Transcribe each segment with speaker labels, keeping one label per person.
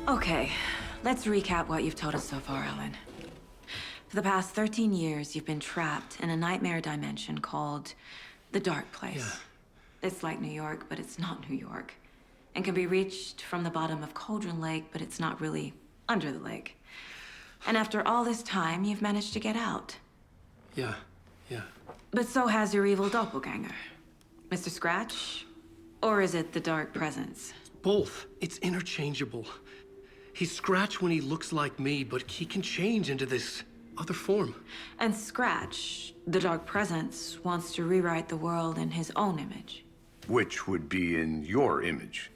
Speaker 1: Okay, let's recap what you've told us so far, Ellen. For the past 13 years, you've been trapped in a nightmare dimension called the Dark Place.
Speaker 2: Yeah.
Speaker 1: It's like New York, but it's not New York. And can be reached from the bottom of Cauldron Lake, but it's not really under the lake. And after all this time, you've managed to get out.
Speaker 2: Yeah.
Speaker 1: But so has your evil doppelganger. Mr. Scratch? Or is it the Dark Presence?
Speaker 2: Both. It's interchangeable. He's Scratch when he looks like me, but he can change into this other form.
Speaker 1: And Scratch, the Dark Presence, wants to rewrite the world in his own image.
Speaker 3: Which would be in your image,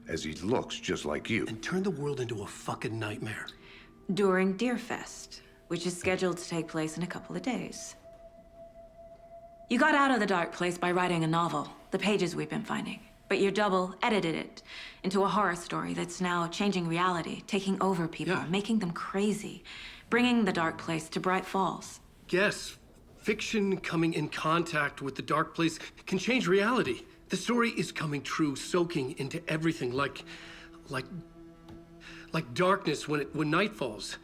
Speaker 3: as he looks just like you.
Speaker 2: And turn the world into a fucking nightmare.
Speaker 1: During Deerfest, which is scheduled to take place in a couple of days. You got out of the Dark Place by writing a novel, the pages we've been finding. But your double edited it into a horror story that's now changing reality, taking over people, making them crazy, bringing the Dark Place to Bright Falls.
Speaker 2: Yes, fiction coming in contact with the Dark Place can change reality. The story is coming true, soaking into everything like darkness when night falls.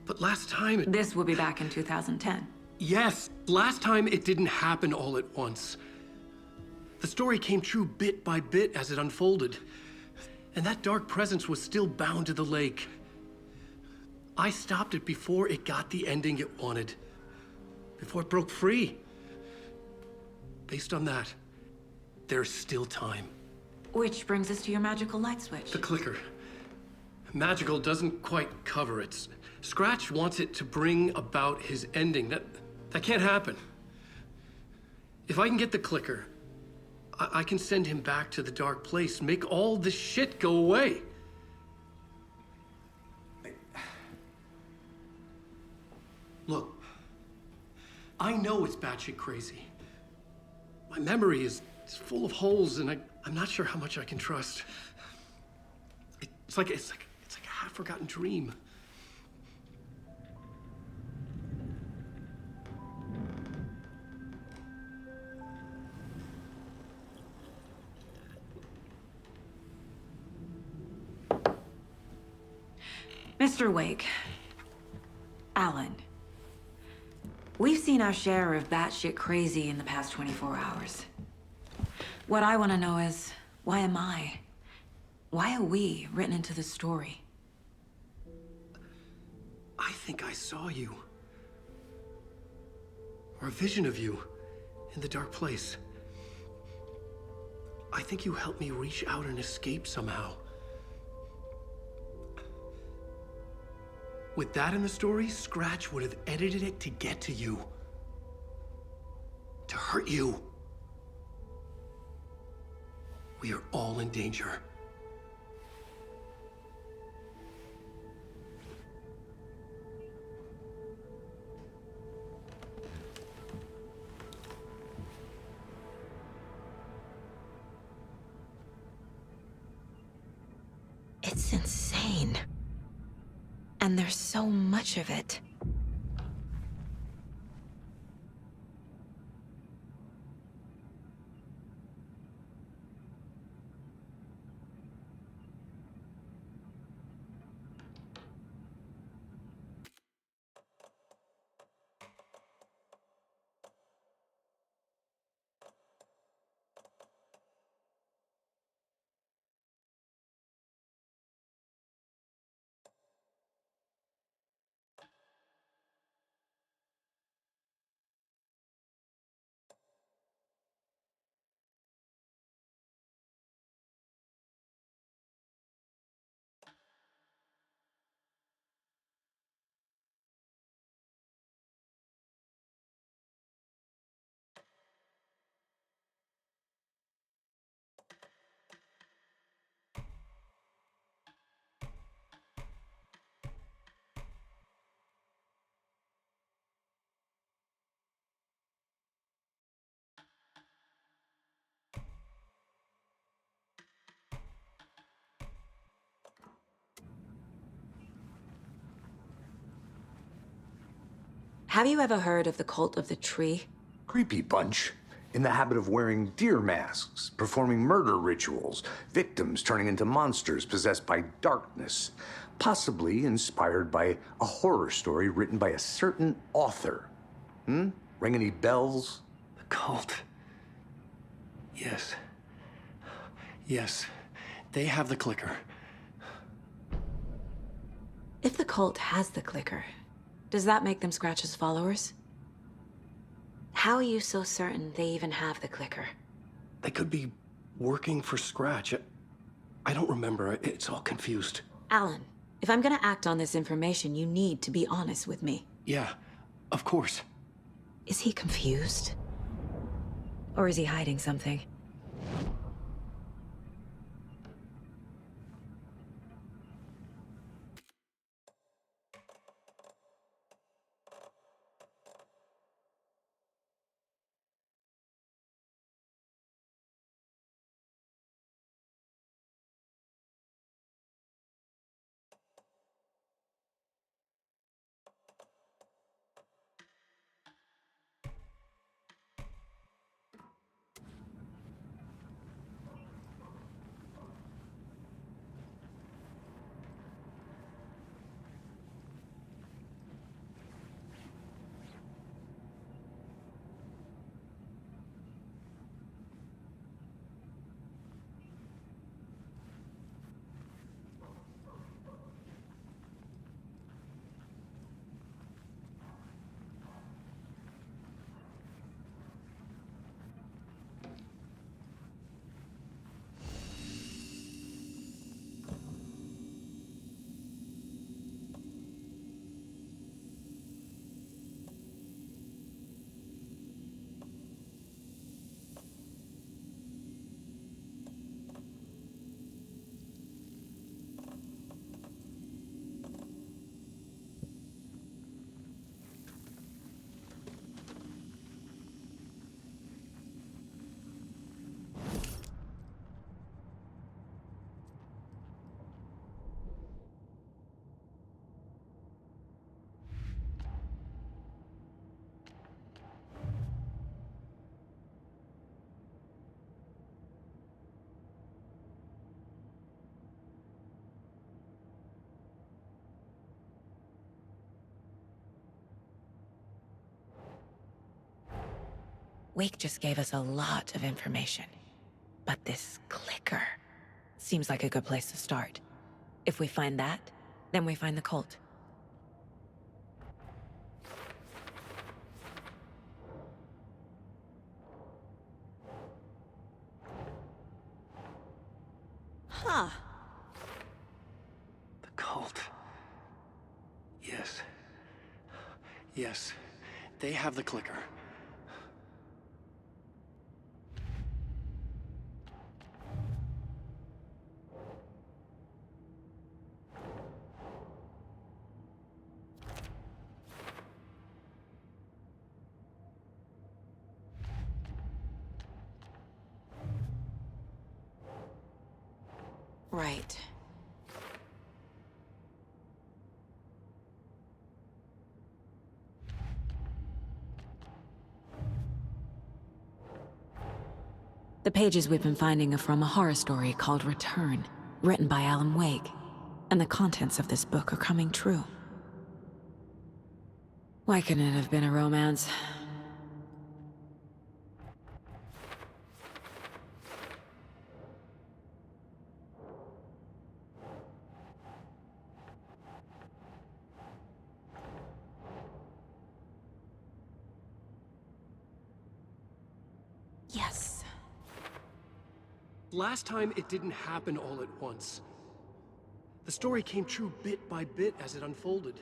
Speaker 2: But last time
Speaker 1: This will be back in 2010.
Speaker 2: Yes, last time it didn't happen all at once. The story came true bit by bit as it unfolded. And that dark presence was still bound to the lake. I stopped it before it got the ending it wanted. Before it broke free. Based on that, there's still time.
Speaker 1: Which brings us to your magical light switch.
Speaker 2: The clicker. Magical doesn't quite cover it. Scratch wants it to bring about his ending. That can't happen. If I can get the clicker, I can send him back to the Dark Place, make all this shit go away. Look, I know it's batshit crazy. My memory is full of holes, and I'm not sure how much I can trust. It's like a half-forgotten dream.
Speaker 1: Mr. Wake, Alan, we've seen our share of batshit crazy in the past 24 hours. What I want to know is, why am I? Why are we written into the story?
Speaker 2: I think I saw you. Or a vision of you in the Dark Place. I think you helped me reach out and escape somehow. With that in the story, Scratch would have edited it to get to you. To hurt you. We are all in danger.
Speaker 1: It's insane. And there's so much of it. Have you ever heard of the cult of the tree?
Speaker 3: Creepy bunch. in the habit of wearing deer masks, performing murder rituals, victims turning into monsters possessed by darkness, possibly inspired by a horror story written by a certain author. Ring any bells?
Speaker 2: The cult. Yes. Yes. They have the clicker.
Speaker 1: If the cult has the clicker, does that make them Scratch's followers? How are you so certain they even have the clicker?
Speaker 2: They could be working for Scratch. I don't remember. It's all confused.
Speaker 1: Alan, if I'm gonna act on this information, you need to be honest with me.
Speaker 2: Yeah, of course.
Speaker 1: Is he confused? Or is he hiding something? Wake just gave us a lot of information. But this clicker seems like a good place to start. If we find that, then we find the cult. Huh.
Speaker 2: The cult. Yes. Yes. They have the clicker.
Speaker 1: Right. The pages we've been finding are from a horror story called Return, written by Alan Wake. And the contents of this book are coming true. Why couldn't it have been a romance? Yes.
Speaker 2: Last time, it didn't happen all at once. The story came true bit by bit as it unfolded.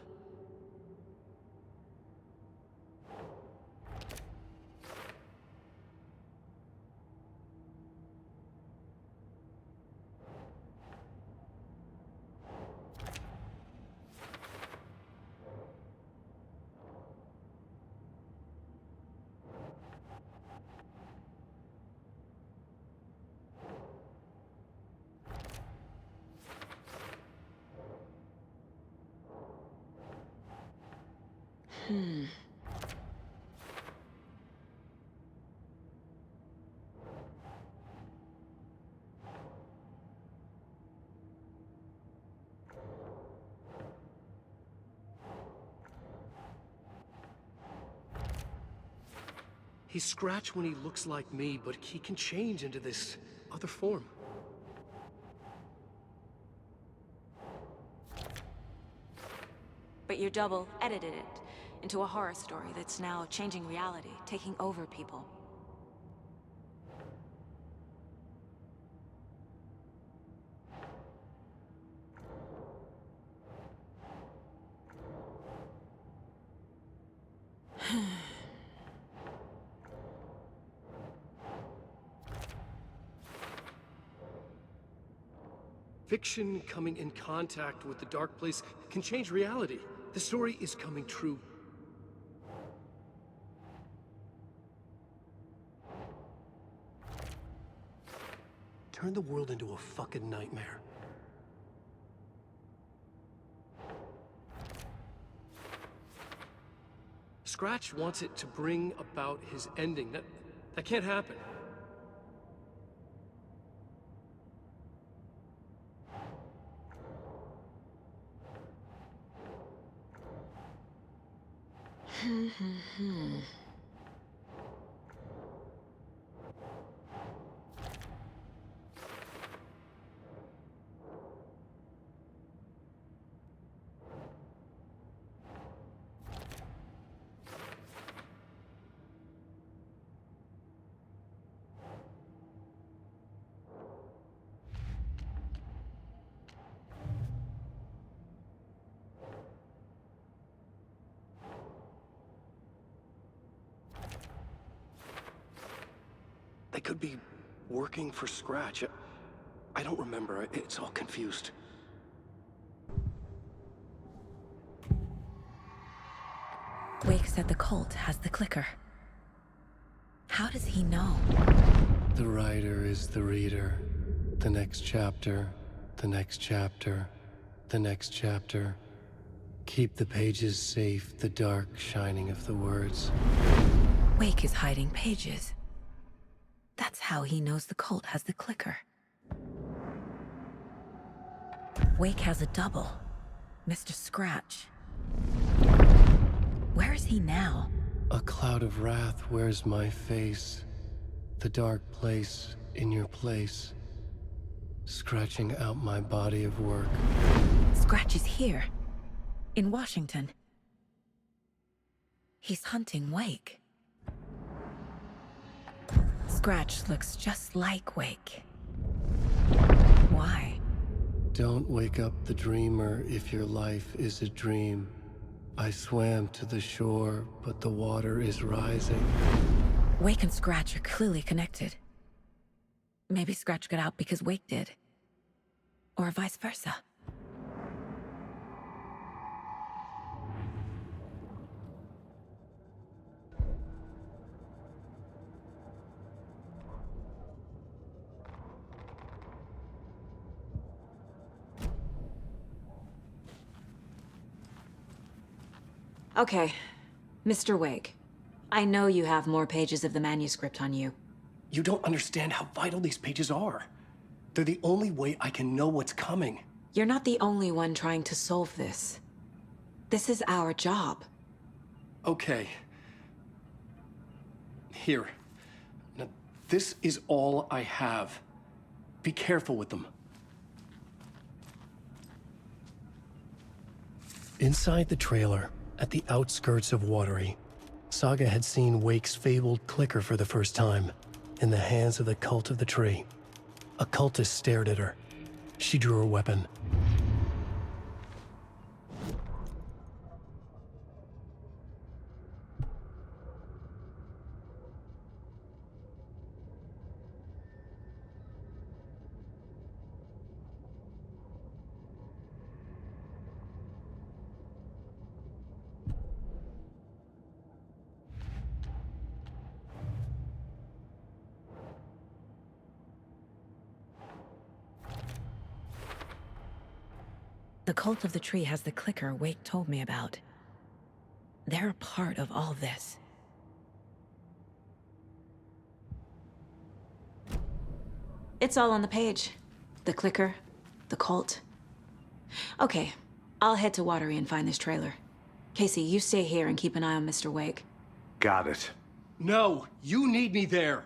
Speaker 2: He's Scratch when he looks like me, but he can change into this other form.
Speaker 1: But your double edited it into a horror story that's now changing reality, taking over people.
Speaker 2: Fiction coming in contact with the dark place can change reality. The story is coming true. Turn the world into a fucking nightmare. Scratch wants it to bring about his ending. That can't happen. They could be working for Scratch. I don't remember. It's all confused.
Speaker 1: Wake said the cult has the clicker. How does he know?
Speaker 2: The writer is the reader. The next chapter, the next chapter, the next chapter. Keep the pages safe, the dark shining of the words.
Speaker 1: Wake is hiding pages. That's how he knows the cult has the clicker. Wake has a double. Mr. Scratch. Where is he now?
Speaker 2: A cloud of wrath wears my face. The dark place in your place. Scratching out my body of work.
Speaker 1: Scratch is here. In Washington. He's hunting Wake. Scratch looks just like Wake. Why?
Speaker 2: Don't wake up the dreamer if your life is a dream. I swam to the shore, but the water is rising.
Speaker 1: Wake and Scratch are clearly connected. Maybe Scratch got out because Wake did. Or vice versa. Okay, Mr. Wake. I know you have more pages of the manuscript on you.
Speaker 2: You don't understand how vital these pages are. They're the only way I can know what's coming.
Speaker 1: You're not the only one trying to solve this. This is our job.
Speaker 2: Okay. Here. Now, this is all I have. Be careful with them. Inside the trailer, at the outskirts of Watery, Saga had seen Wake's fabled clicker for the first time, in the hands of the Cult of the Tree. A cultist stared at her. She drew her weapon.
Speaker 1: The Cult of the Tree has the clicker Wake told me about. They're a part of all this. It's all on the page. The clicker, the cult. Okay, I'll head to Watery and find this trailer. Casey, you stay here and keep an eye on Mr. Wake.
Speaker 3: Got it.
Speaker 2: No, you need me there.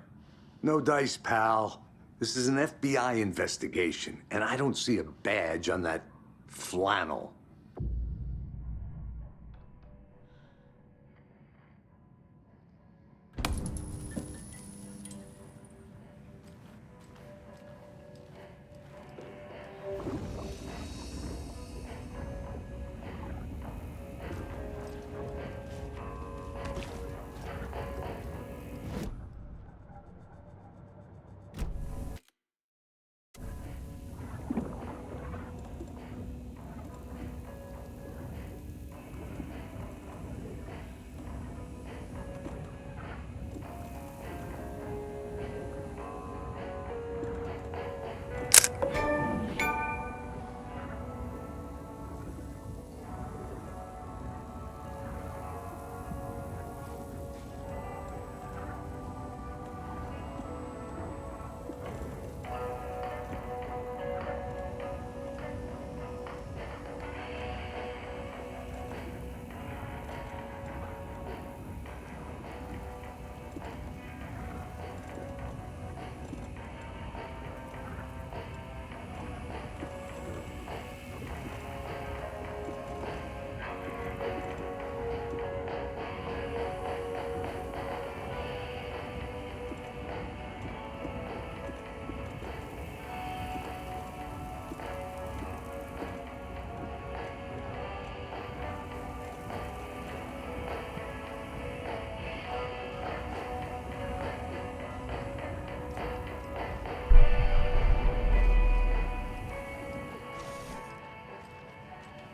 Speaker 3: No dice, pal. This is an FBI investigation, and I don't see a badge on that flannel.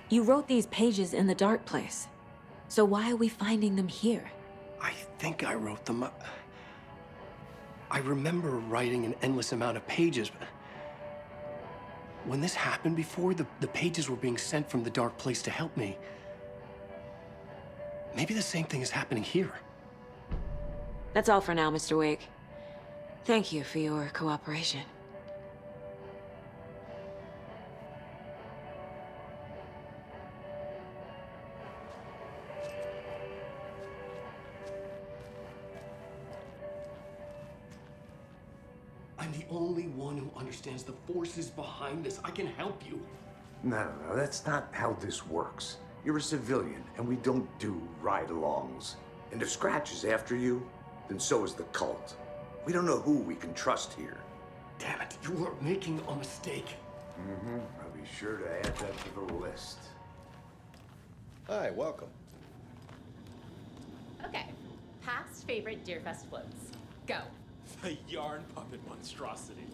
Speaker 1: You wrote these pages in the dark place. So why are we finding them here?
Speaker 2: I think I wrote them up. I remember writing an endless amount of pages, but when this happened before, the pages were being sent from the dark place to help me. Maybe the same thing is happening here.
Speaker 1: That's all for now, Mr. Wake. Thank you for your cooperation.
Speaker 2: I'm the only one who understands the forces behind this. I can help you.
Speaker 3: No, that's not how this works. You're a civilian, and we don't do ride-alongs. And if Scratch is after you, then so is the cult. We don't know who we can trust here.
Speaker 2: Damn it, you are making a mistake.
Speaker 3: I'll be sure to add that to the list.
Speaker 4: Hi, welcome.
Speaker 5: Okay, past favorite Deerfest floats. Go.
Speaker 6: The yarn puppet monstrosity.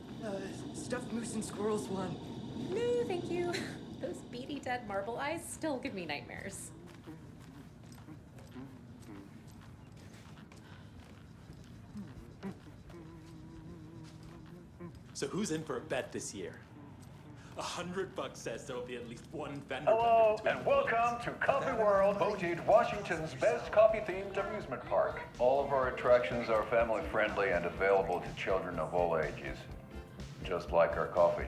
Speaker 7: Stuffed moose and squirrels one.
Speaker 5: No, thank you. Those beady dead marble eyes still give me nightmares.
Speaker 6: So who's in for a bet this year? $100 says there'll be at least one vendor.
Speaker 8: Hello, and welcome to Coffee World, voted Washington's best coffee-themed amusement park. All of our attractions are family-friendly and available to children of all ages, just like our coffee.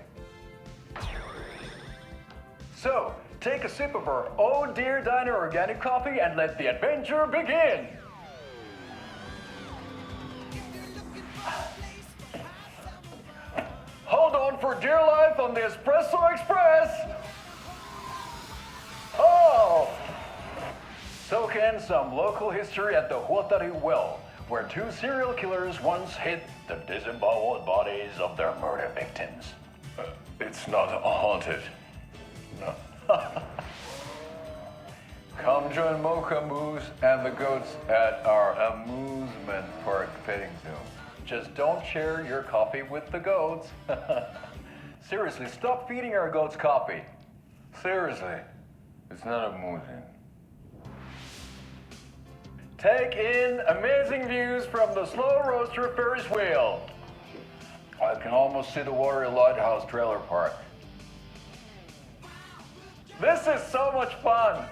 Speaker 8: So, take a sip of our Oh Dear Diner organic coffee and let the adventure begin! Hold on for dear life on the Espresso Express! Oh! Soak in some local history at the Watery well, where two serial killers once hid the disemboweled bodies of their murder victims. It's not haunted. No. Come join Mocha Moose and the goats at our amusement park petting zoo. Just don't share your coffee with the goats. Seriously, stop feeding our goats coffee. Seriously, it's not amusing. Take in amazing views from the Slow Roaster Ferris wheel. I can almost see the Watery Lighthouse trailer park. This is so much fun.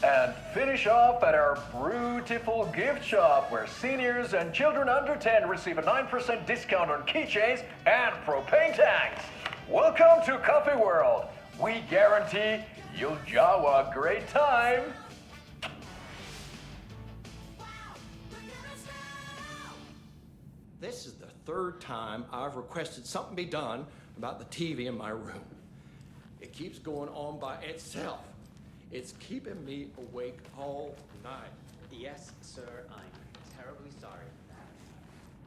Speaker 8: And finish off at our beautiful gift shop where seniors and children under 10 receive a 9% discount on keychains and propane tanks. Welcome to Coffee World. We guarantee you'll jaw a great time.
Speaker 9: This is the third time I've requested something be done about the TV in my room. It keeps going on by itself. It's keeping me awake all night.
Speaker 10: Yes, sir, I'm terribly sorry for that.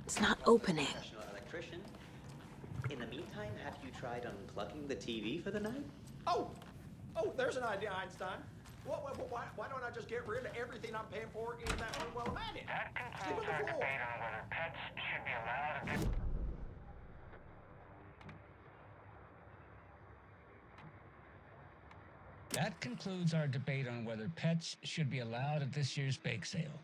Speaker 1: It's not opening.
Speaker 10: Professional electrician. In the meantime, have you tried unplugging the TV for the night?
Speaker 9: Oh, there's an idea, Einstein. Why don't I just get rid of everything I'm paying for in that unwell man? Sleep on the floor.
Speaker 11: That concludes our debate on whether pets should be allowed at this year's bake sale.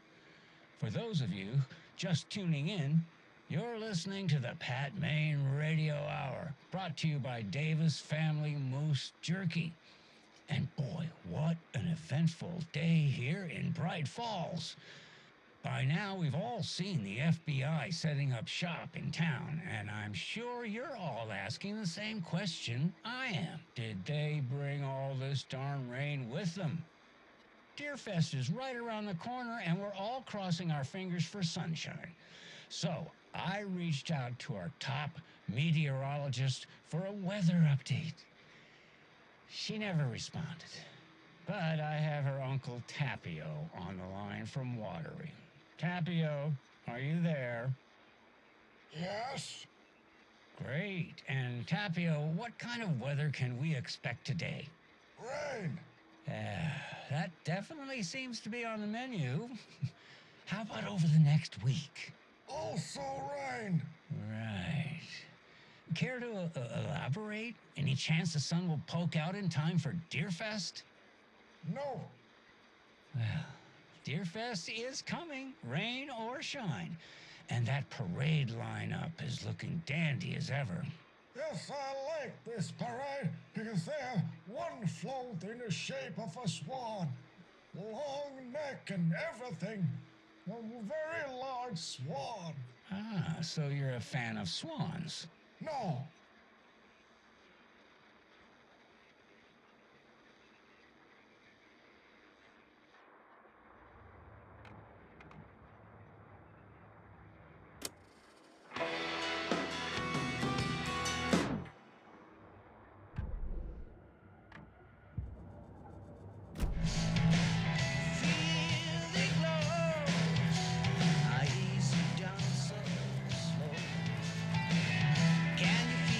Speaker 11: For those of you just tuning in, you're listening to the Pat Maine Radio Hour, brought to you by Davis Family Moose Jerky. And boy, what an eventful day here in Bright Falls. By now, we've all seen the FBI setting up shop in town, and I'm sure you're all asking the same question I am. Did they bring all this darn rain with them? Deerfest is right around the corner, and we're all crossing our fingers for sunshine. So I reached out to our top meteorologist for a weather update. She never responded, but I have her Uncle Tapio on the line from Watery. Tapio, are you there?
Speaker 12: Yes.
Speaker 11: Great. And Tapio, what kind of weather can we expect today?
Speaker 12: Rain.
Speaker 11: That definitely seems to be on the menu. How about over the next week?
Speaker 12: Also rain.
Speaker 11: Right. Care to elaborate? Any chance the sun will poke out in time for Deerfest?
Speaker 12: No.
Speaker 11: Well, Deerfest is coming, rain or shine. And that parade lineup is looking dandy as ever.
Speaker 12: Yes, I like this parade because they have one float in the shape of a swan. Long neck and everything. A very large swan.
Speaker 11: Ah, so you're a fan of swans.
Speaker 12: No.
Speaker 11: Can you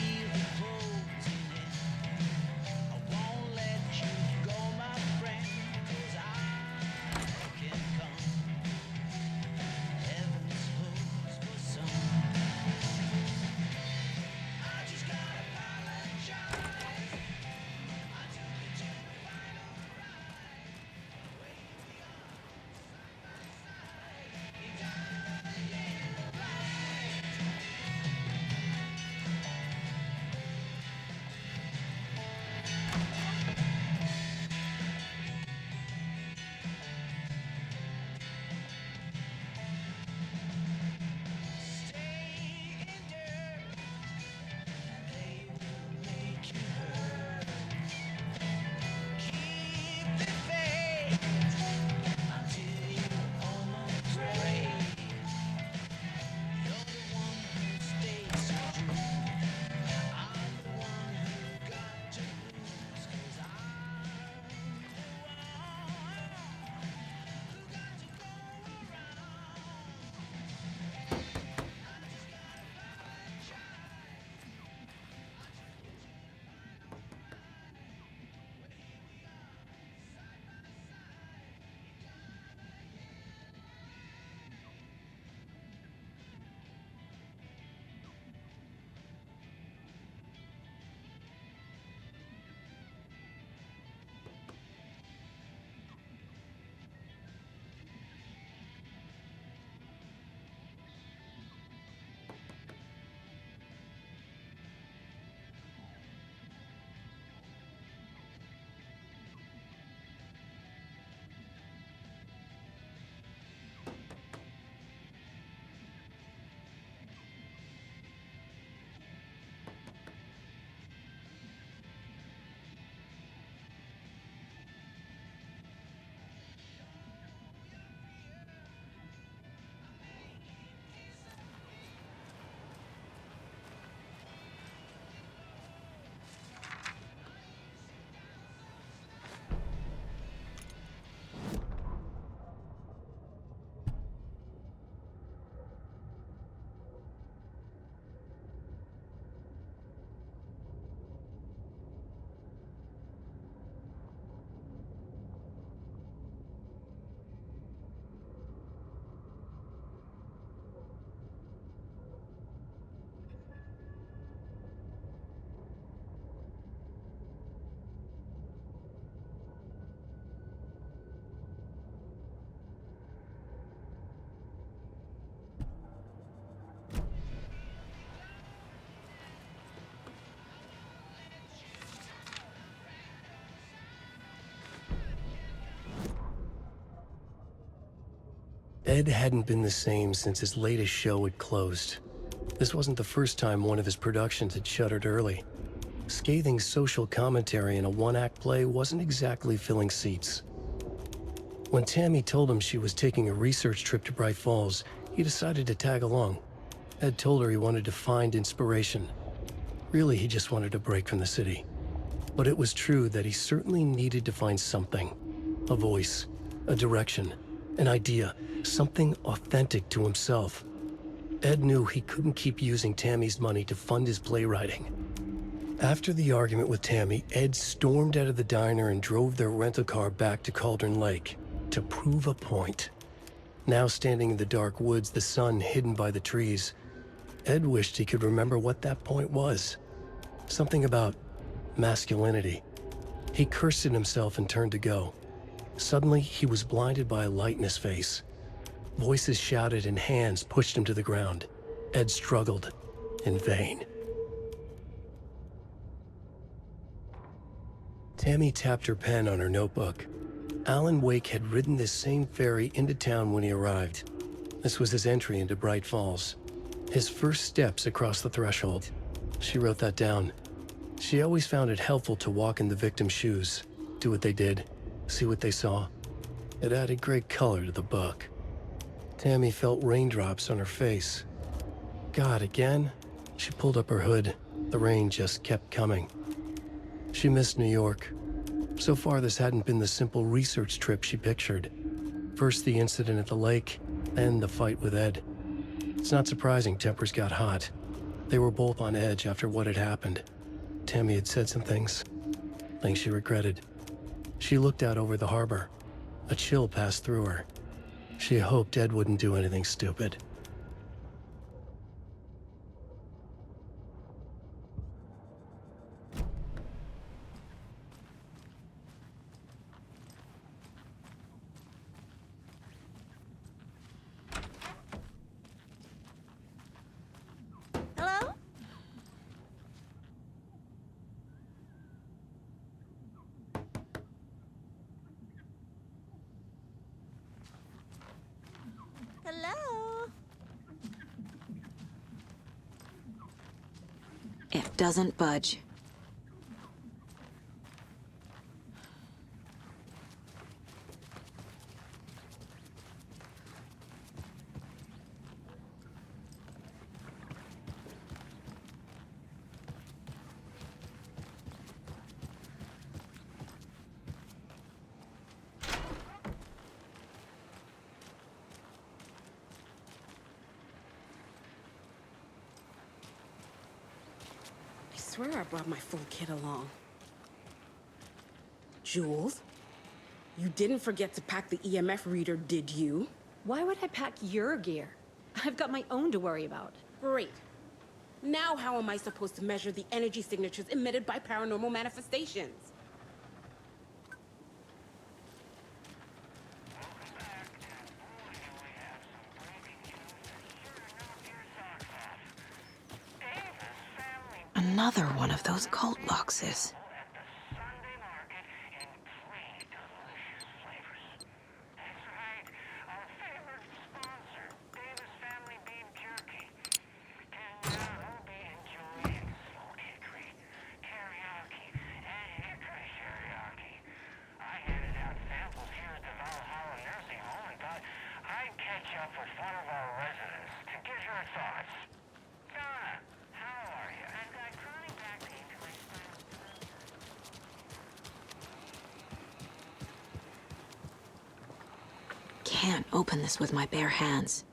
Speaker 2: Ed hadn't been the same since his latest show had closed. This wasn't the first time one of his productions had shuttered early. Scathing social commentary in a one-act play wasn't exactly filling seats. When Tammy told him she was taking a research trip to Bright Falls, he decided to tag along. Ed told her he wanted to find inspiration. Really, he just wanted a break from the city. But it was true that he certainly needed to find something. A voice, a direction, an idea, something authentic to himself. Ed knew he couldn't keep using Tammy's money to fund his playwriting. After the argument with Tammy, Ed stormed out of the diner and drove their rental car back to Cauldron Lake to prove a point. Now standing in the dark woods, the sun hidden by the trees, Ed wished he could remember what that point was. Something about masculinity. He cursed at himself and turned to go. Suddenly, he was blinded by a light in his face. Voices shouted and hands pushed him to the ground. Ed struggled, in vain. Tammy tapped her pen on her notebook. Alan Wake had ridden this same ferry into town when he arrived. This was his entry into Bright Falls. His first steps across the threshold. She wrote that down. She always found it helpful to walk in the victim's shoes, do what they did, see what they saw. It added great color to the book. Tammy felt raindrops on her face. God, again? She pulled up her hood. The rain just kept coming. She missed New York. So far, this hadn't been the simple research trip she pictured. First the incident at the lake, then the fight with Ed. It's not surprising tempers got hot. They were both on edge after what had happened. Tammy had said some things she regretted. She looked out over the harbor. A chill passed through her. She hoped Ed wouldn't do anything stupid.
Speaker 13: Hello? Hello?
Speaker 1: It doesn't budge.
Speaker 14: I swear I brought my full kit along. Jules, you didn't forget to pack the EMF reader, did you?
Speaker 5: Why would I pack your gear? I've got my own to worry about.
Speaker 14: Great. Now how am I supposed to measure the energy signatures emitted by paranormal manifestations?
Speaker 1: Another one of those cult boxes. Can't open this with my bare hands.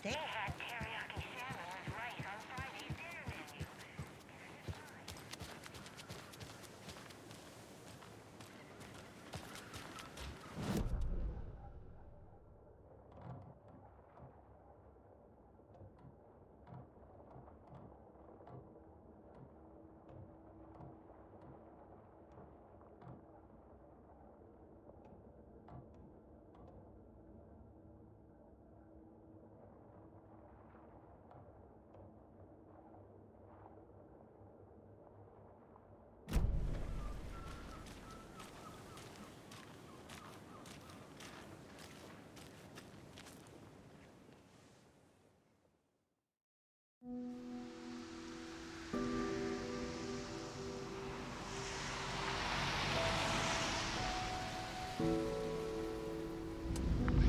Speaker 13: They had teriyaki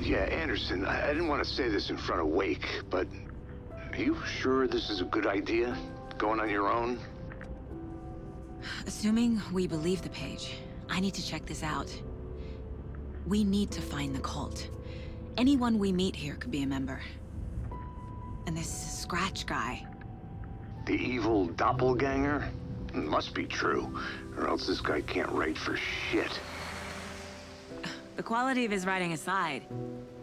Speaker 3: Yeah, Anderson, I didn't want to say this in front of Wake, but are you sure this is a good idea? Going on your own?
Speaker 1: Assuming we believe the page, I need to check this out. We need to find the cult. Anyone we meet here could be a member. And this Scratch guy.
Speaker 3: The evil doppelganger? Must be true, or else this guy can't write for shit.
Speaker 1: The quality of his writing aside,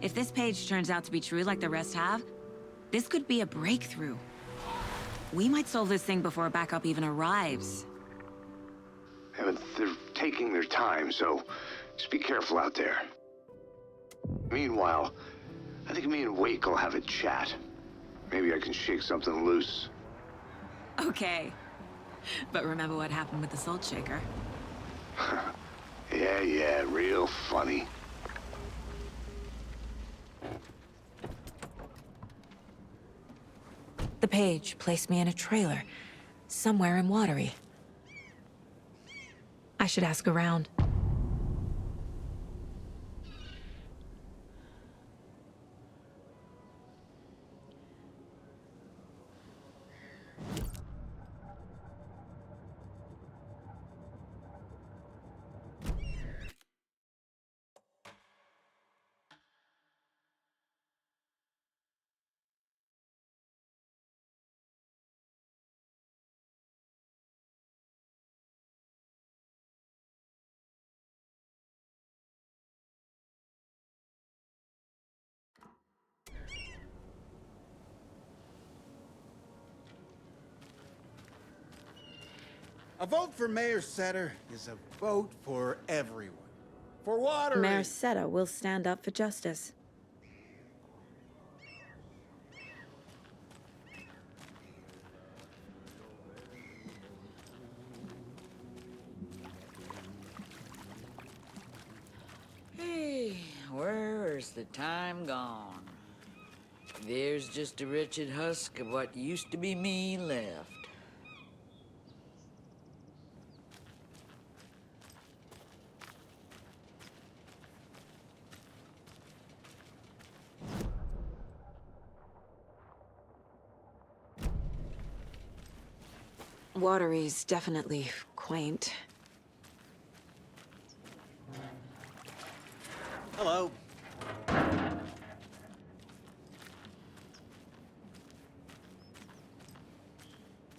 Speaker 1: if this page turns out to be true like the rest have, this could be a breakthrough. We might solve this thing before backup even arrives.
Speaker 3: Yeah, but they're taking their time, so just be careful out there. Meanwhile, I think me and Wake will have a chat. Maybe I can shake something loose.
Speaker 1: Okay. But remember what happened with the Salt Shaker?
Speaker 3: Yeah, real funny.
Speaker 1: The page placed me in a trailer, somewhere in Watery. I should ask around.
Speaker 15: A vote for Mayor Setter is a vote for everyone. For Watery.
Speaker 1: Mayor Seta will stand up for justice.
Speaker 16: Hey, where's the time gone? There's just a wretched husk of what used to be me left.
Speaker 1: Watery's definitely quaint.
Speaker 15: Hello.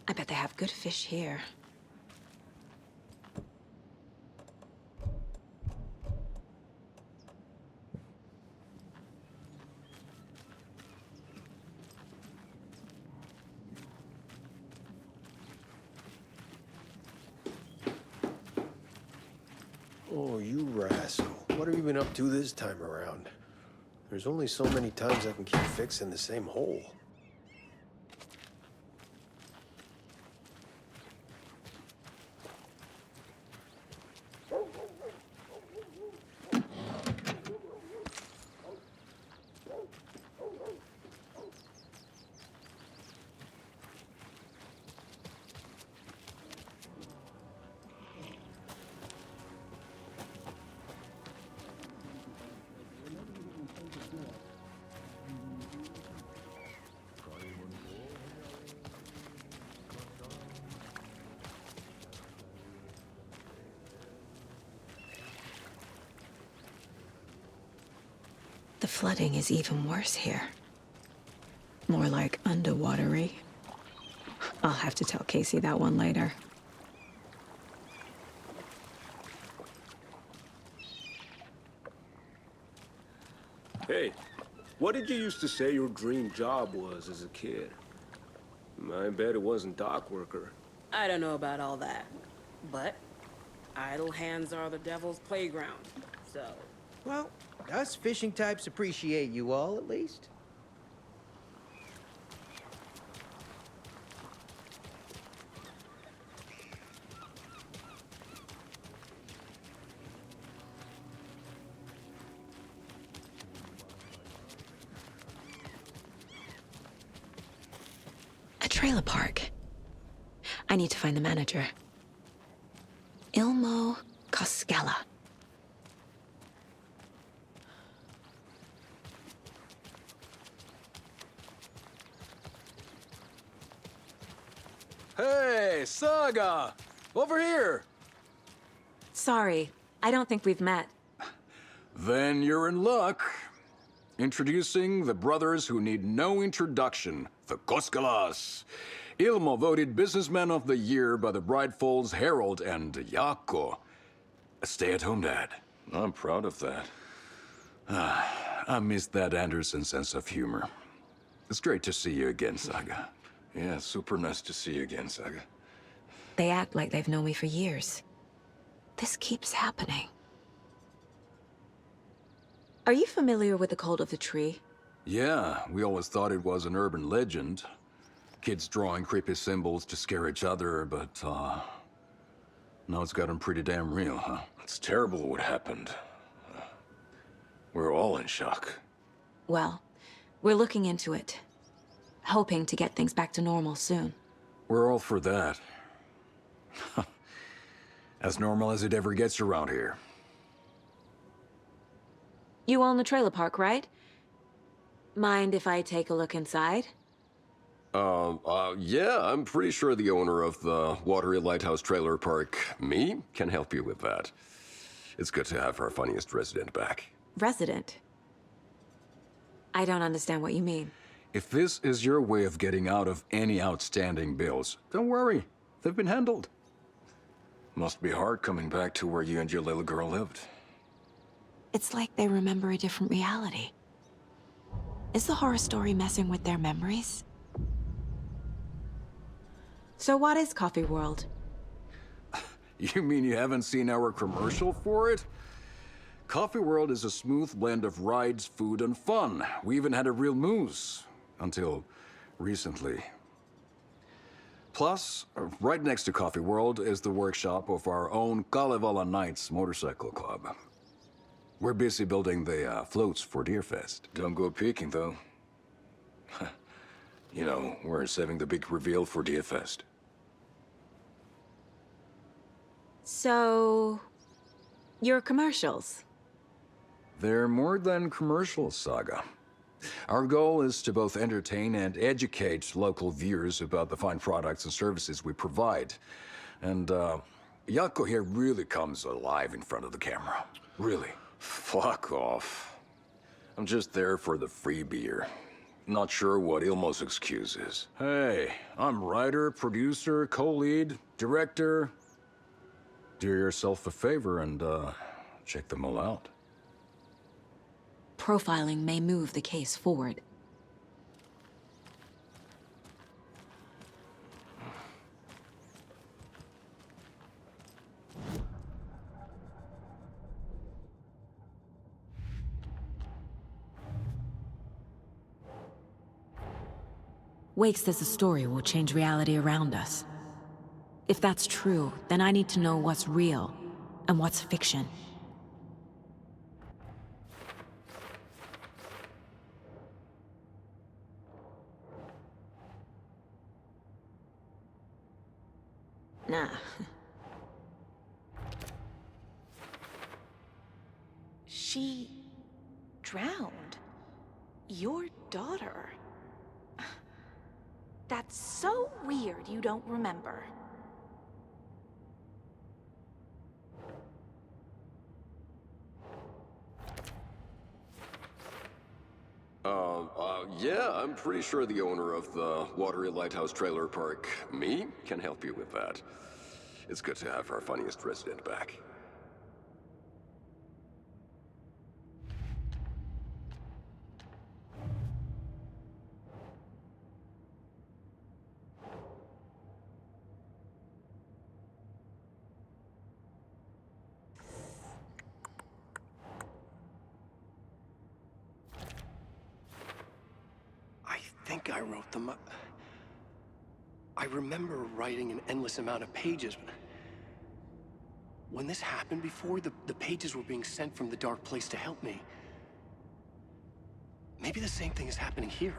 Speaker 1: I bet they have good fish here.
Speaker 4: Oh, you rascal. What have you been up to this time around? There's only so many times I can keep fixing the same hole.
Speaker 1: The flooding is even worse here. More like underwatery. I'll have to tell Casey that one later.
Speaker 17: Hey, what did you used to say your dream job was as a kid? I bet it wasn't dock worker.
Speaker 14: I don't know about all that, but idle hands are the devil's playground, so...
Speaker 18: Well, us fishing types appreciate you all, at least.
Speaker 1: A trailer park. I need to find the manager. Koskela.
Speaker 19: Hey, Saga! Over here!
Speaker 1: Sorry, I don't think we've met.
Speaker 19: Then you're in luck. Introducing the brothers who need no introduction, the Koskelas. Ilmo voted Businessman of the Year by the Bright Falls Herald, and Jaakko, a stay-at-home dad. I'm proud of that. I missed that Anderson sense of humor. It's great to see you again, Saga. Yeah, super nice to see you again, Saga.
Speaker 1: They act like they've known me for years. This keeps happening. Are you familiar with the Cult of the Tree?
Speaker 19: Yeah, we always thought it was an urban legend. Kids drawing creepy symbols to scare each other, but, now it's gotten pretty damn real, huh? It's terrible what happened. We're all in shock.
Speaker 1: Well, we're looking into it. Hoping to get things back to normal soon.
Speaker 19: We're all for that. As normal as it ever gets around here.
Speaker 1: You own the trailer park, right? Mind if I take a look inside?
Speaker 19: Yeah, I'm pretty sure the owner of the Watery Lighthouse Trailer Park, me, can help you with that. It's good to have our funniest resident back.
Speaker 1: Resident? I don't understand what you mean.
Speaker 19: If this is your way of getting out of any outstanding bills, don't worry. They've been handled. Must be hard coming back to where you and your little girl lived.
Speaker 1: It's like they remember a different reality. Is the horror story messing with their memories? So what is Coffee World?
Speaker 19: You mean you haven't seen our commercial for it? Coffee World is a smooth blend of rides, food, and fun. We even had a real moose. Until recently. Plus, right next to Coffee World is the workshop of our own Kalevala Knights Motorcycle Club. We're busy building the floats for Deerfest. Don't go peeking, though. You know, we're saving the big reveal for Deerfest.
Speaker 1: So... your commercials?
Speaker 19: They're more than commercials, Saga. Our goal is to both entertain and educate local viewers about the fine products and services we provide. And, Jaakko here really comes alive in front of the camera. Really. Fuck off. I'm just there for the free beer. Not sure what Ilmo's excuse is. Hey, I'm writer, producer, co-lead, director. Do yourself a favor and, check them all out.
Speaker 1: Profiling may move the case forward. Wake says the story will change reality around us. If that's true, then I need to know what's real and what's fiction. Nah.
Speaker 13: She drowned. Your daughter. That's so weird you don't remember.
Speaker 19: Yeah, I'm pretty sure the owner of the Watery Lighthouse Trailer Park, me, can help you with that. It's good to have our funniest resident back.
Speaker 2: I think I wrote them. I remember writing an endless amount of pages. When this happened before, the pages were being sent from the dark place to help me. Maybe the same thing is happening here.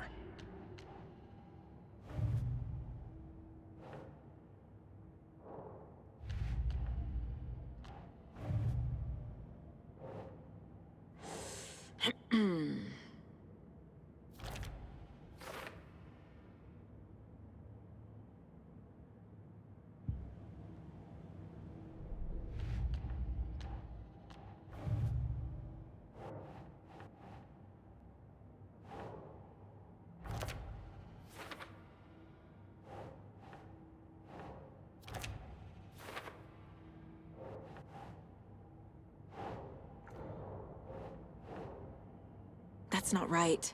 Speaker 13: That's not right.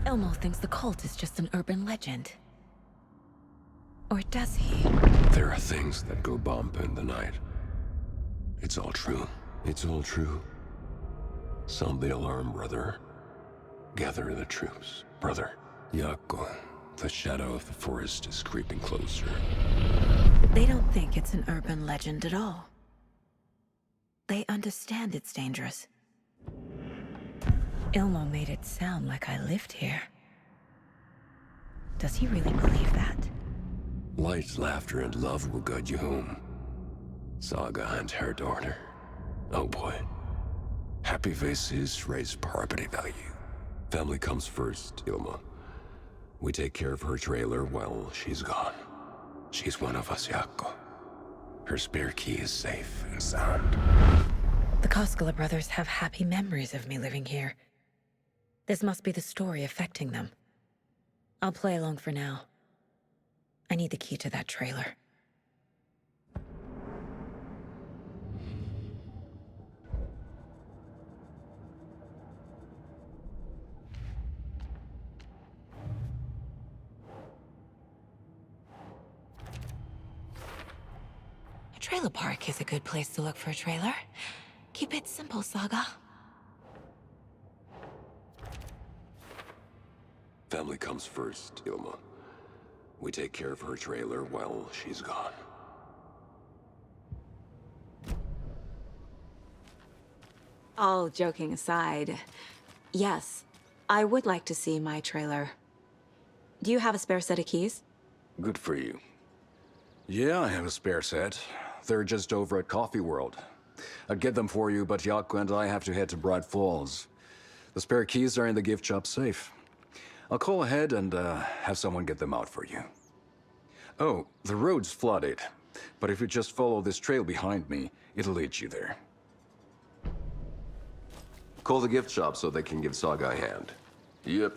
Speaker 1: Elmo thinks the cult is just an urban legend. Or does he?
Speaker 17: There are things that go bump in the night. It's all true. It's all true. Sound the alarm, brother. Gather the troops, brother. Yako, the shadow of the forest is creeping closer.
Speaker 1: They don't think it's an urban legend at all. They understand it's dangerous. Ilmo made it sound like I lived here. Does he really believe that?
Speaker 17: Light, laughter, and love will guide you home. Saga and her daughter. Oh boy. Happy faces raise property value. Family comes first, Ilma. We take care of her trailer while she's gone. She's one of us, Yako. Her spare key is safe and sound.
Speaker 1: The Koskela brothers have happy memories of me living here. This must be the story affecting them. I'll play along for now. I need the key to that trailer. A trailer park is a good place to look for a trailer. Keep it simple, Saga.
Speaker 17: Family comes first, Ilma. We take care of her trailer while she's gone.
Speaker 1: All joking aside, yes, I would like to see my trailer. Do you have a spare set of keys?
Speaker 19: Good for you. Yeah, I have a spare set. They're just over at Coffee World. I'd get them for you, but Yako and I have to head to Bright Falls. The spare keys are in the gift shop safe. I'll call ahead and have someone get them out for you. Oh, the road's flooded, but if you just follow this trail behind me, it'll lead you there.
Speaker 17: Call the gift shop so they can give Saga a hand. Yep.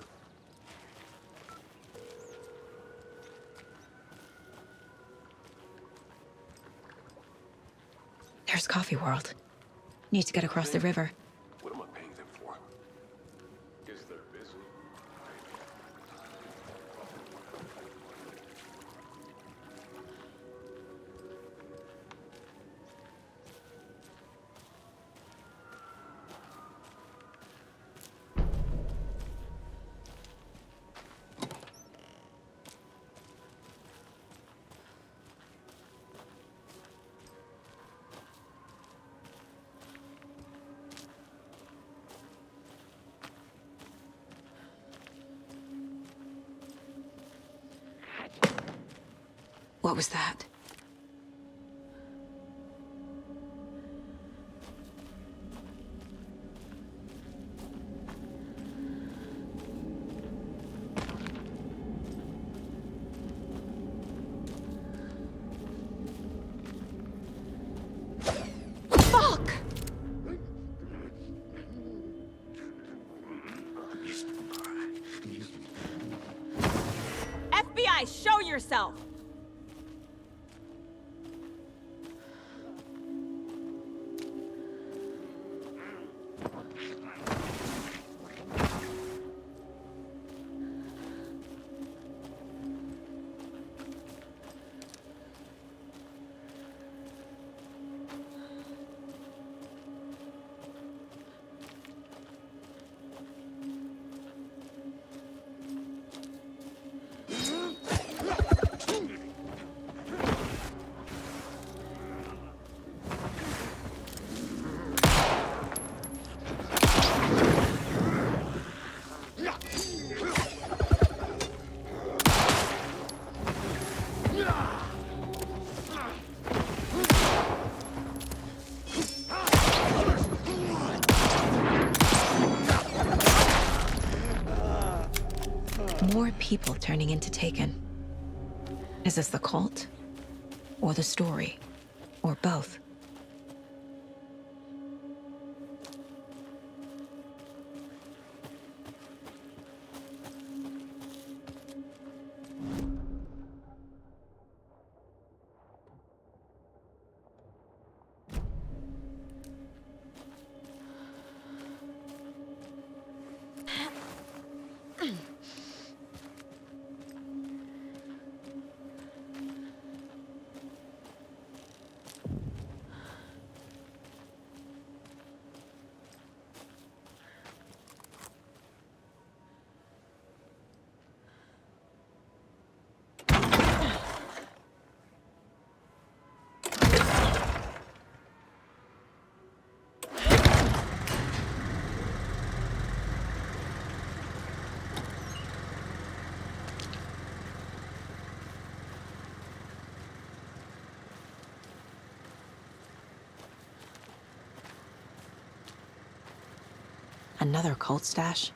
Speaker 1: There's Coffee World. Need to get across the river.
Speaker 17: What am I paying them for? Is they're busy?
Speaker 1: What was that? Fuck!
Speaker 13: FBI, show yourself!
Speaker 1: More people turning into Taken. Is this the cult? Or the story? Or both? Another cult stash?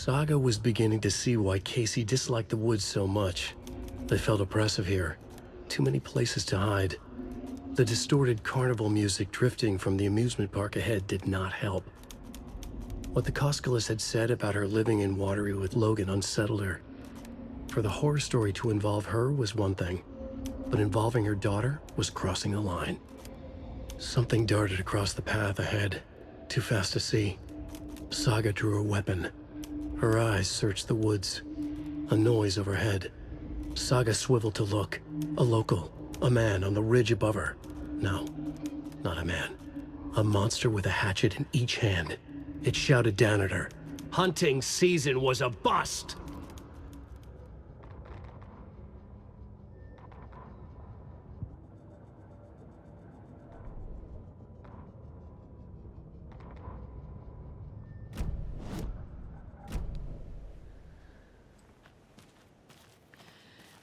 Speaker 2: Saga was beginning to see why Casey disliked the woods so much. They felt oppressive here. Too many places to hide. The distorted carnival music drifting from the amusement park ahead did not help. What the Koskelas had said about her living in Watery with Logan unsettled her. For the horror story to involve her was one thing, but involving her daughter was crossing a line. Something darted across the path ahead, too fast to see. Saga drew her weapon. Her eyes searched the woods. A noise overhead. Saga swiveled to look. A local. A man on the ridge above her. No, not a man. A monster with a hatchet in each hand. It shouted down at her. Hunting season was a bust!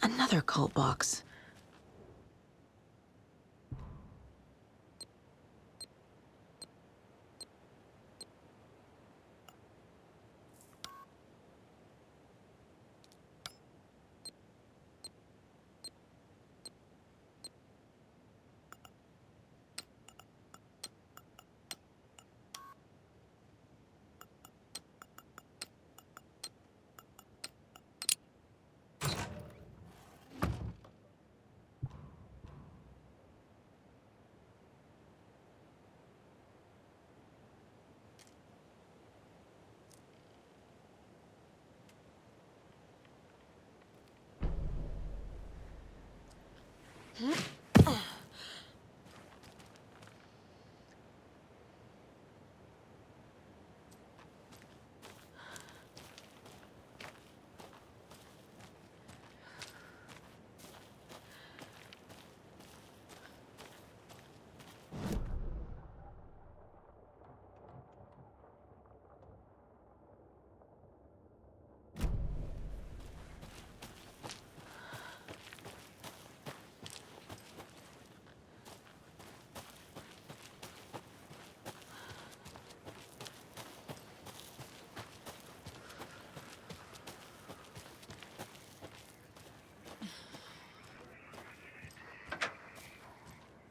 Speaker 1: Another cult box.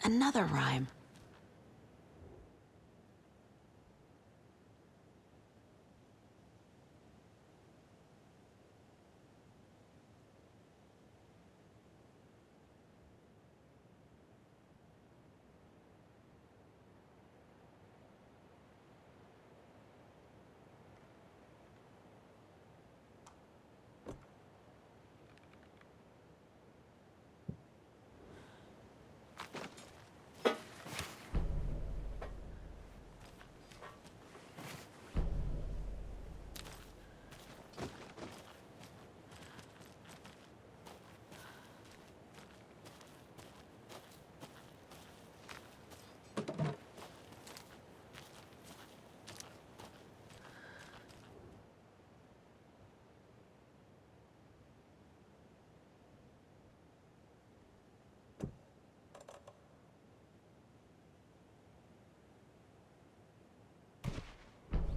Speaker 1: Another rhyme.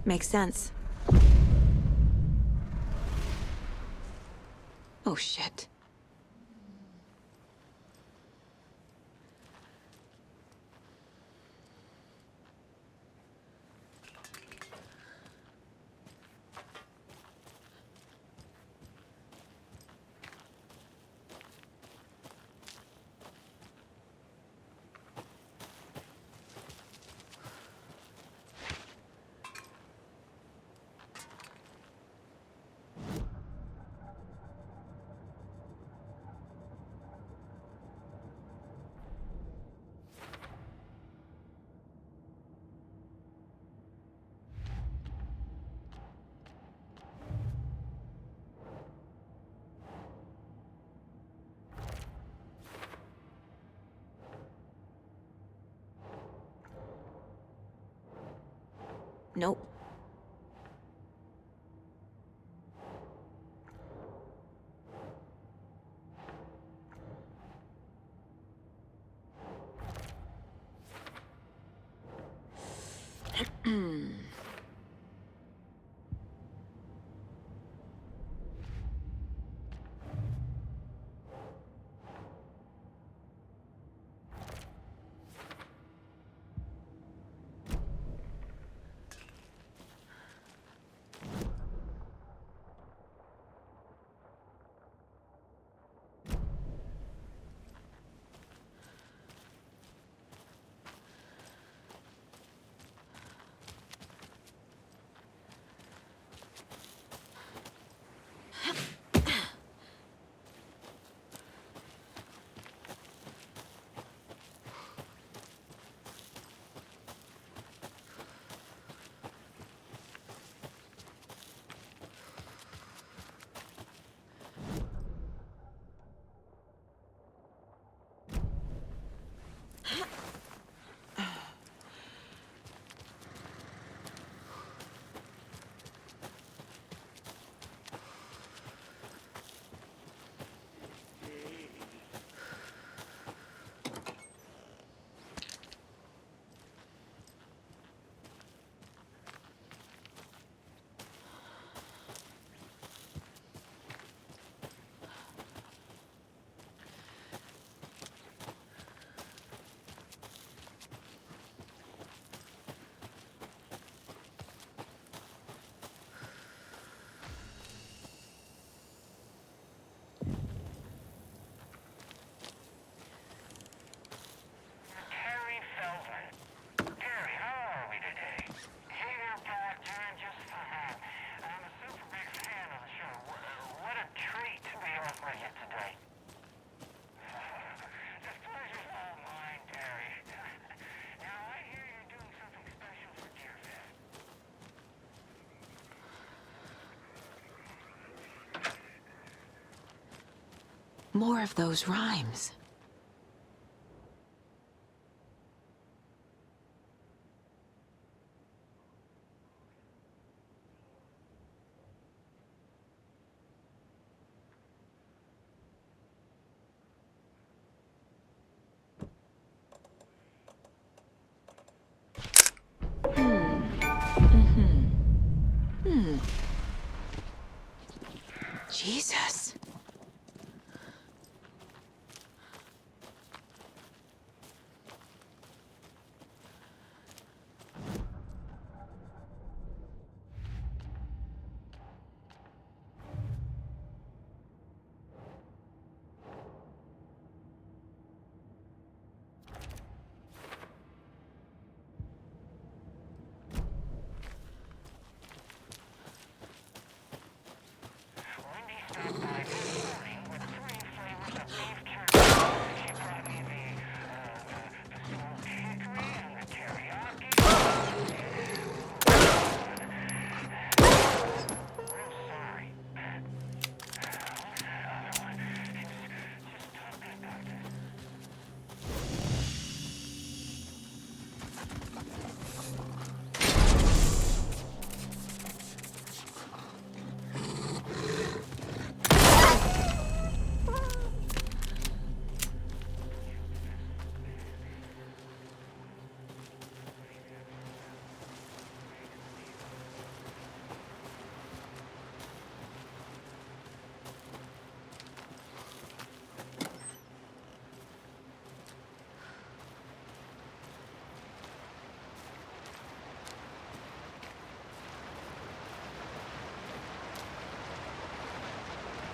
Speaker 1: Makes sense. Oh, shit. Nope.
Speaker 13: More of those rhymes. Jesus.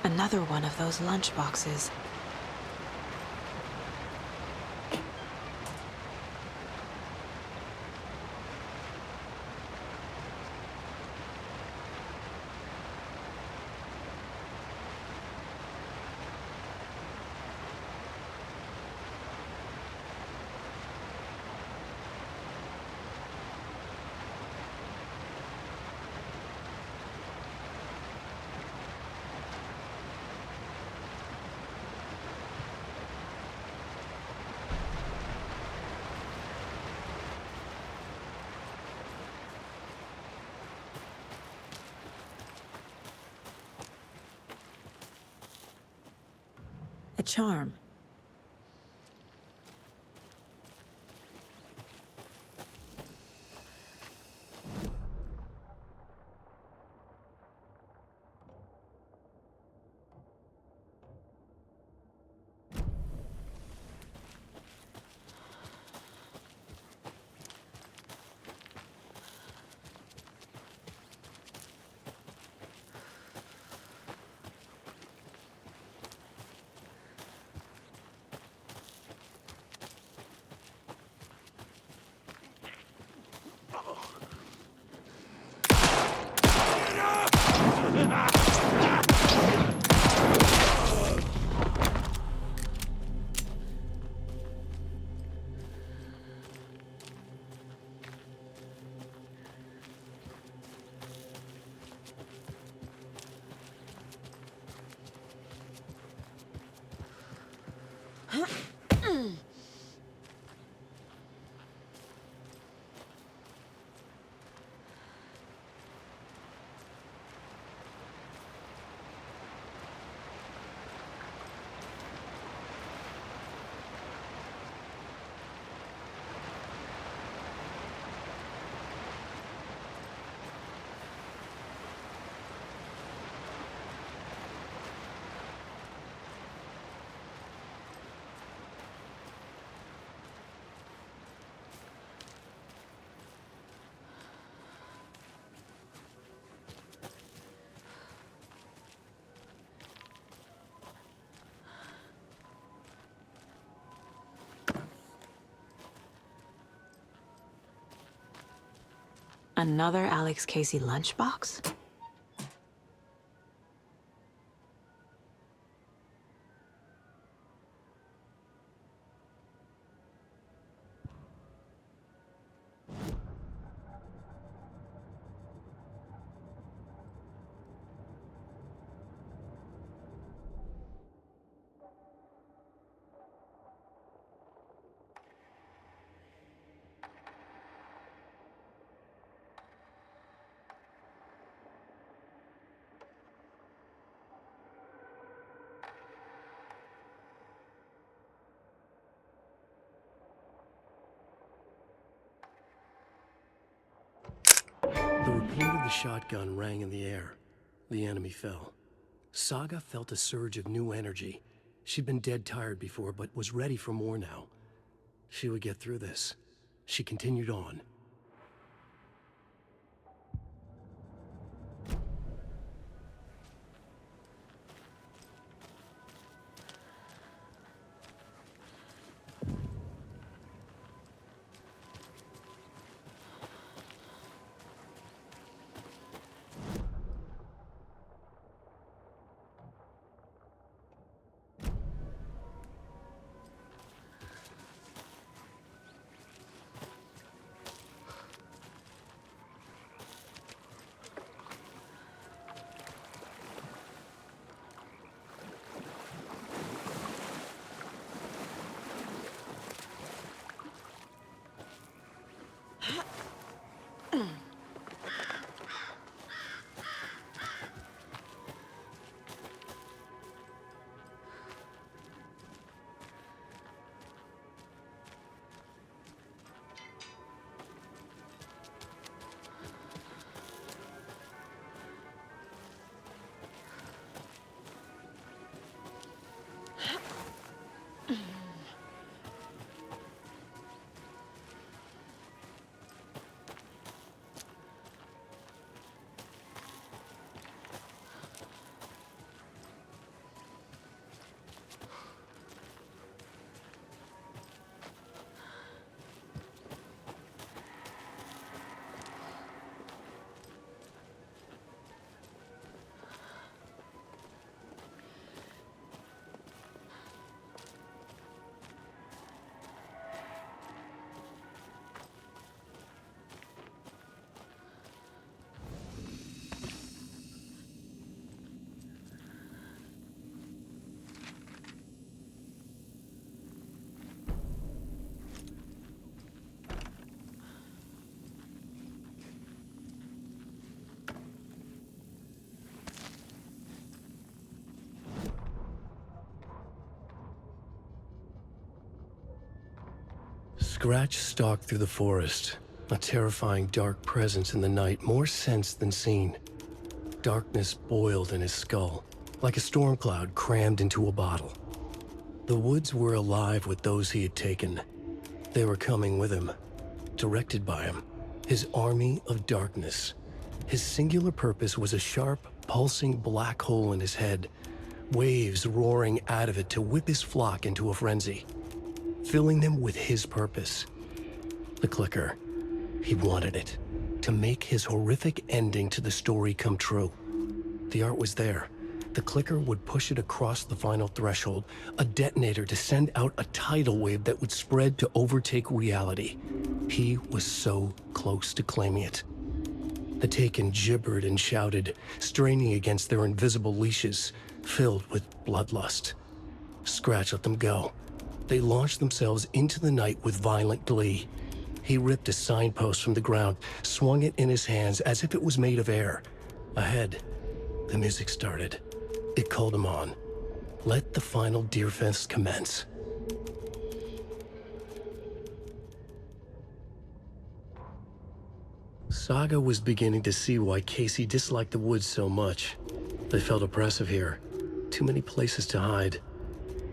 Speaker 13: Another one of those lunch boxes. A charm. Another Alex Casey lunchbox?
Speaker 2: the shotgun rang in the air. The enemy fell. Saga felt a surge of new energy. She'd been dead tired before, but was ready for more now. She would get through this. She continued on. Scratch stalked through the forest, a terrifying dark presence in the night, more sensed than seen. Darkness boiled in his skull, like a storm cloud crammed into a bottle. The woods were alive with those he had taken. They were coming with him, directed by him, his army of darkness. His singular purpose was a sharp, pulsing black hole in his head, waves roaring out of it to whip his flock into a frenzy, filling them with his purpose. The clicker. He wanted it, to make his horrific ending to the story come true. The art was there. The clicker would push it across the final threshold, a detonator to send out a tidal wave that would spread to overtake reality. He was so close to claiming it. The Taken gibbered and shouted, straining against their invisible leashes, filled with bloodlust. Scratch let them go. They launched themselves into the night with violent glee. He ripped a signpost from the ground, swung it in his hands as if it was made of air. Ahead, the music started. It called him on. Let the final Deerfest commence. Saga was beginning to see why Casey disliked the woods so much. They felt oppressive here. Too many places to hide.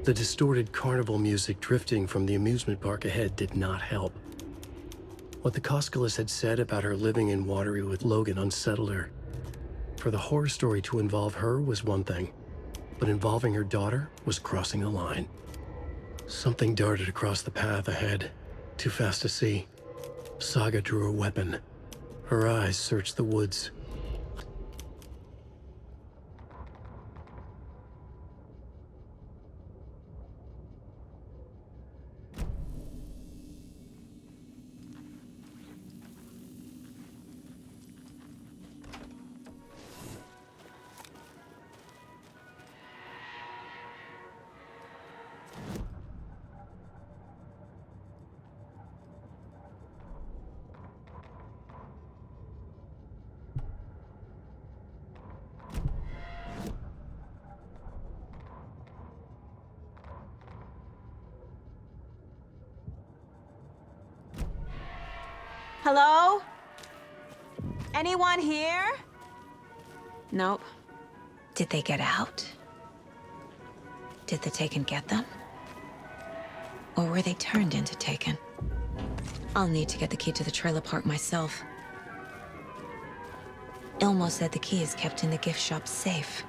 Speaker 2: The distorted carnival music drifting from the amusement park ahead did not help. What the Koskelas had said about her living in Watery with Logan unsettled her. For the horror story to involve her was one thing, but involving her daughter was crossing the line. Something darted across the path ahead, too fast to see. Saga drew her weapon. Her eyes searched the woods.
Speaker 20: Hello?
Speaker 13: Anyone here? Nope. Did they get out? Did the Taken get them? Or were they turned into Taken? I'll need to get the key to the trailer park myself. Ilmo said the key is kept in the gift shop's safe.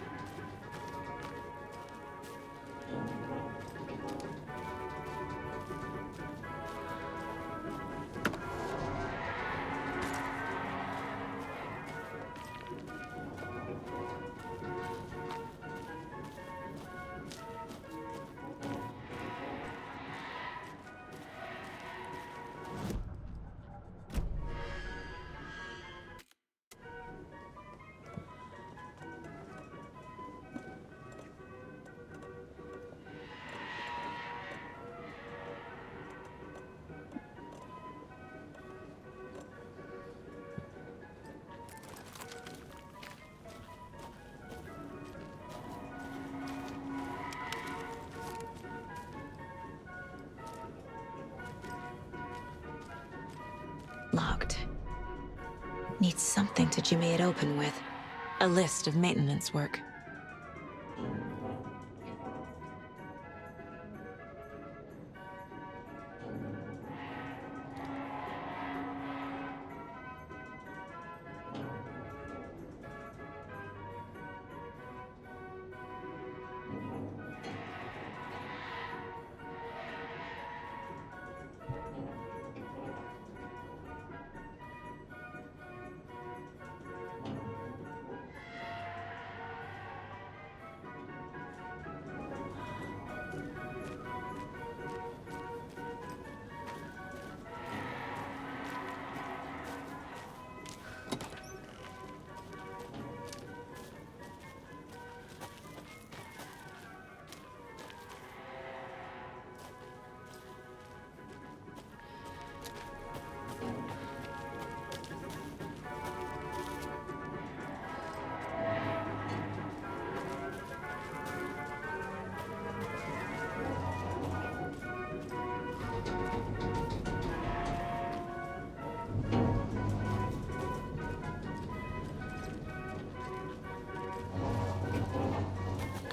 Speaker 13: Locked. Need something to jimmy it open with. A list of maintenance work.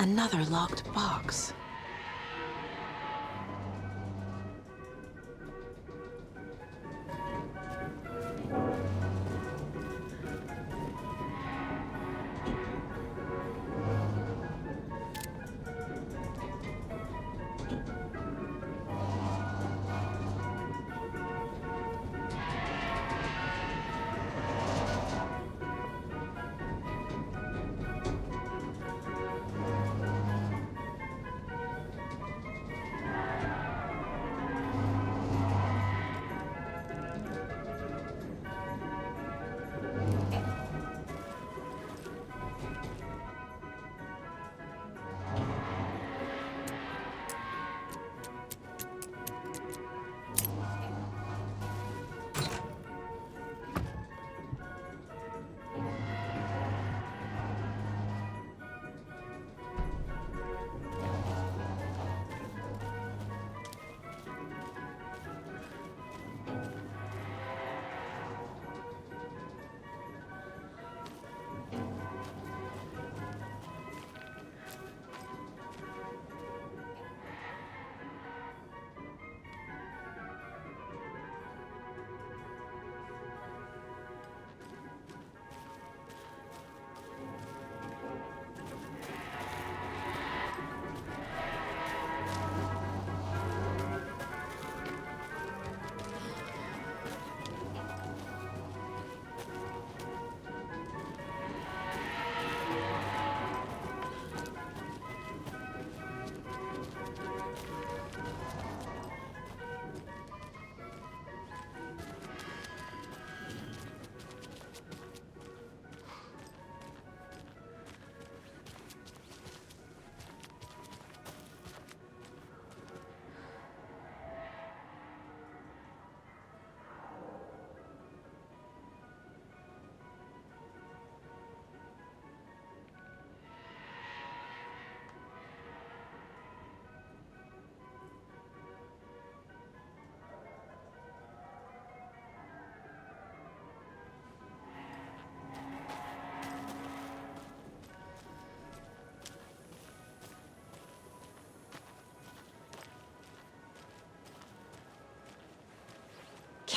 Speaker 13: Another locked box.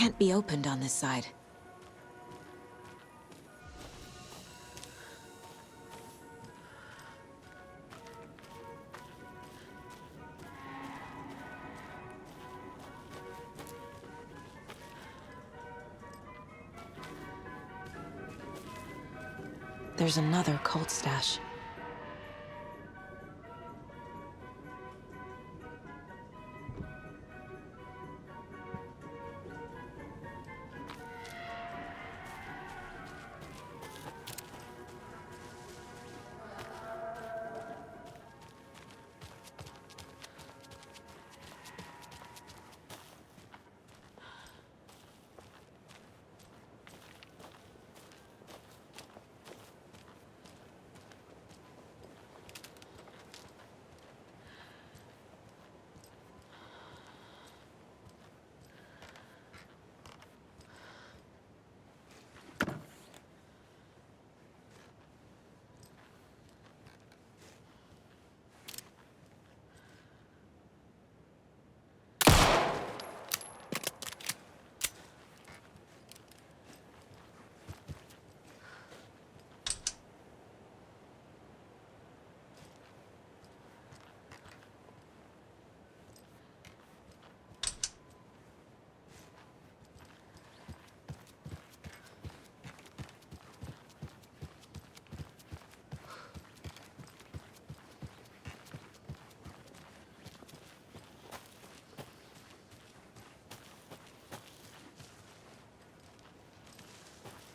Speaker 13: can't be opened on this side. There's another cult stash.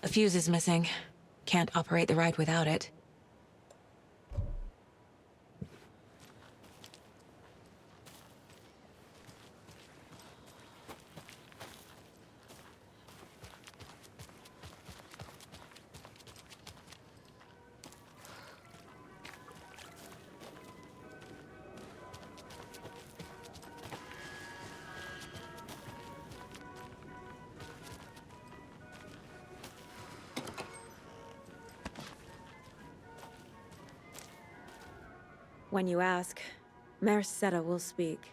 Speaker 13: A fuse is missing. Can't operate the ride without it. When you ask, Merceda will speak.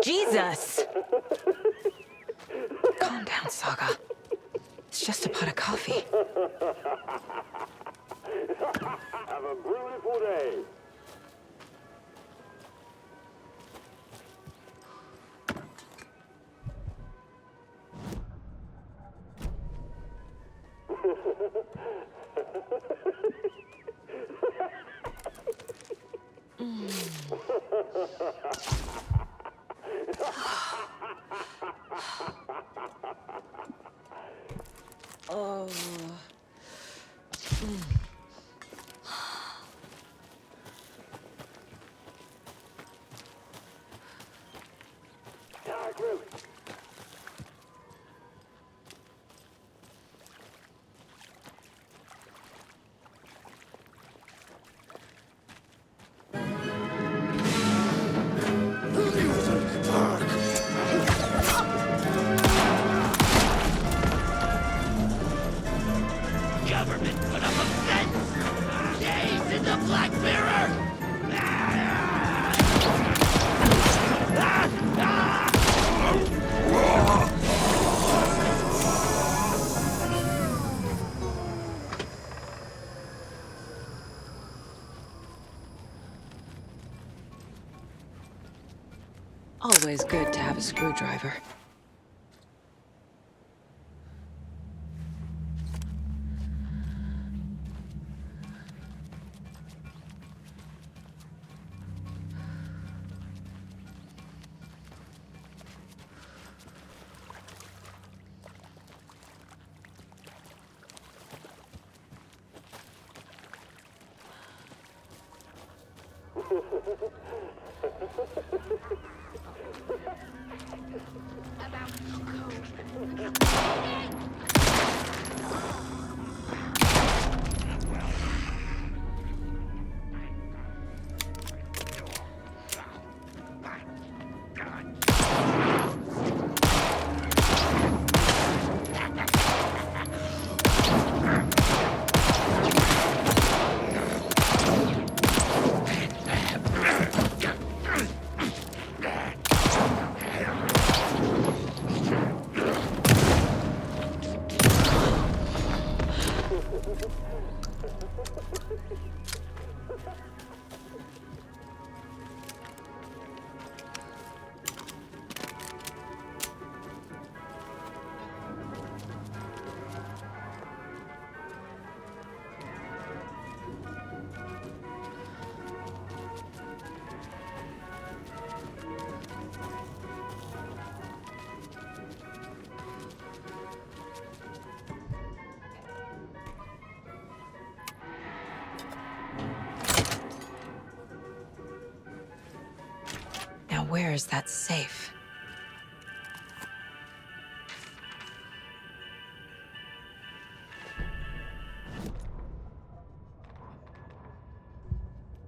Speaker 13: Jesus! Calm down, Saga. It's just a pot of coffee.
Speaker 8: Have a beautiful day.
Speaker 13: Oh.
Speaker 20: Government put up a fence! Days in the Black Mirror!
Speaker 13: Always good to have a screwdriver. Now where is that safe?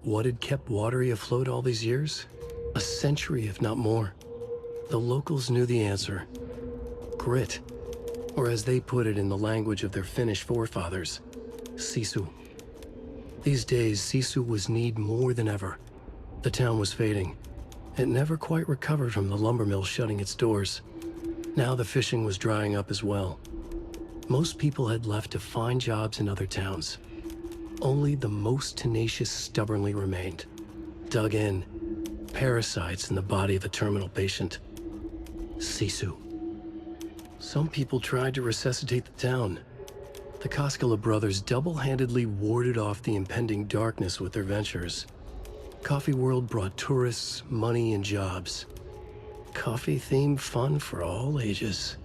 Speaker 2: What had kept Watery afloat all these years? A century, if not more. The locals knew the answer. Grit. Or as they put it in the language of their Finnish forefathers, sisu. These days, sisu was needed more than ever. The town was fading. It never quite recovered from the lumber mill shutting its doors. Now the fishing was drying up as well. Most people had left to find jobs in other towns. Only the most tenacious stubbornly remained. Dug in, parasites in the body of a terminal patient. Sisu. Some people tried to resuscitate the town. The Koskela brothers double-handedly warded off the impending darkness with their ventures. Coffee World brought tourists, money, and jobs. Coffee-themed fun for all ages.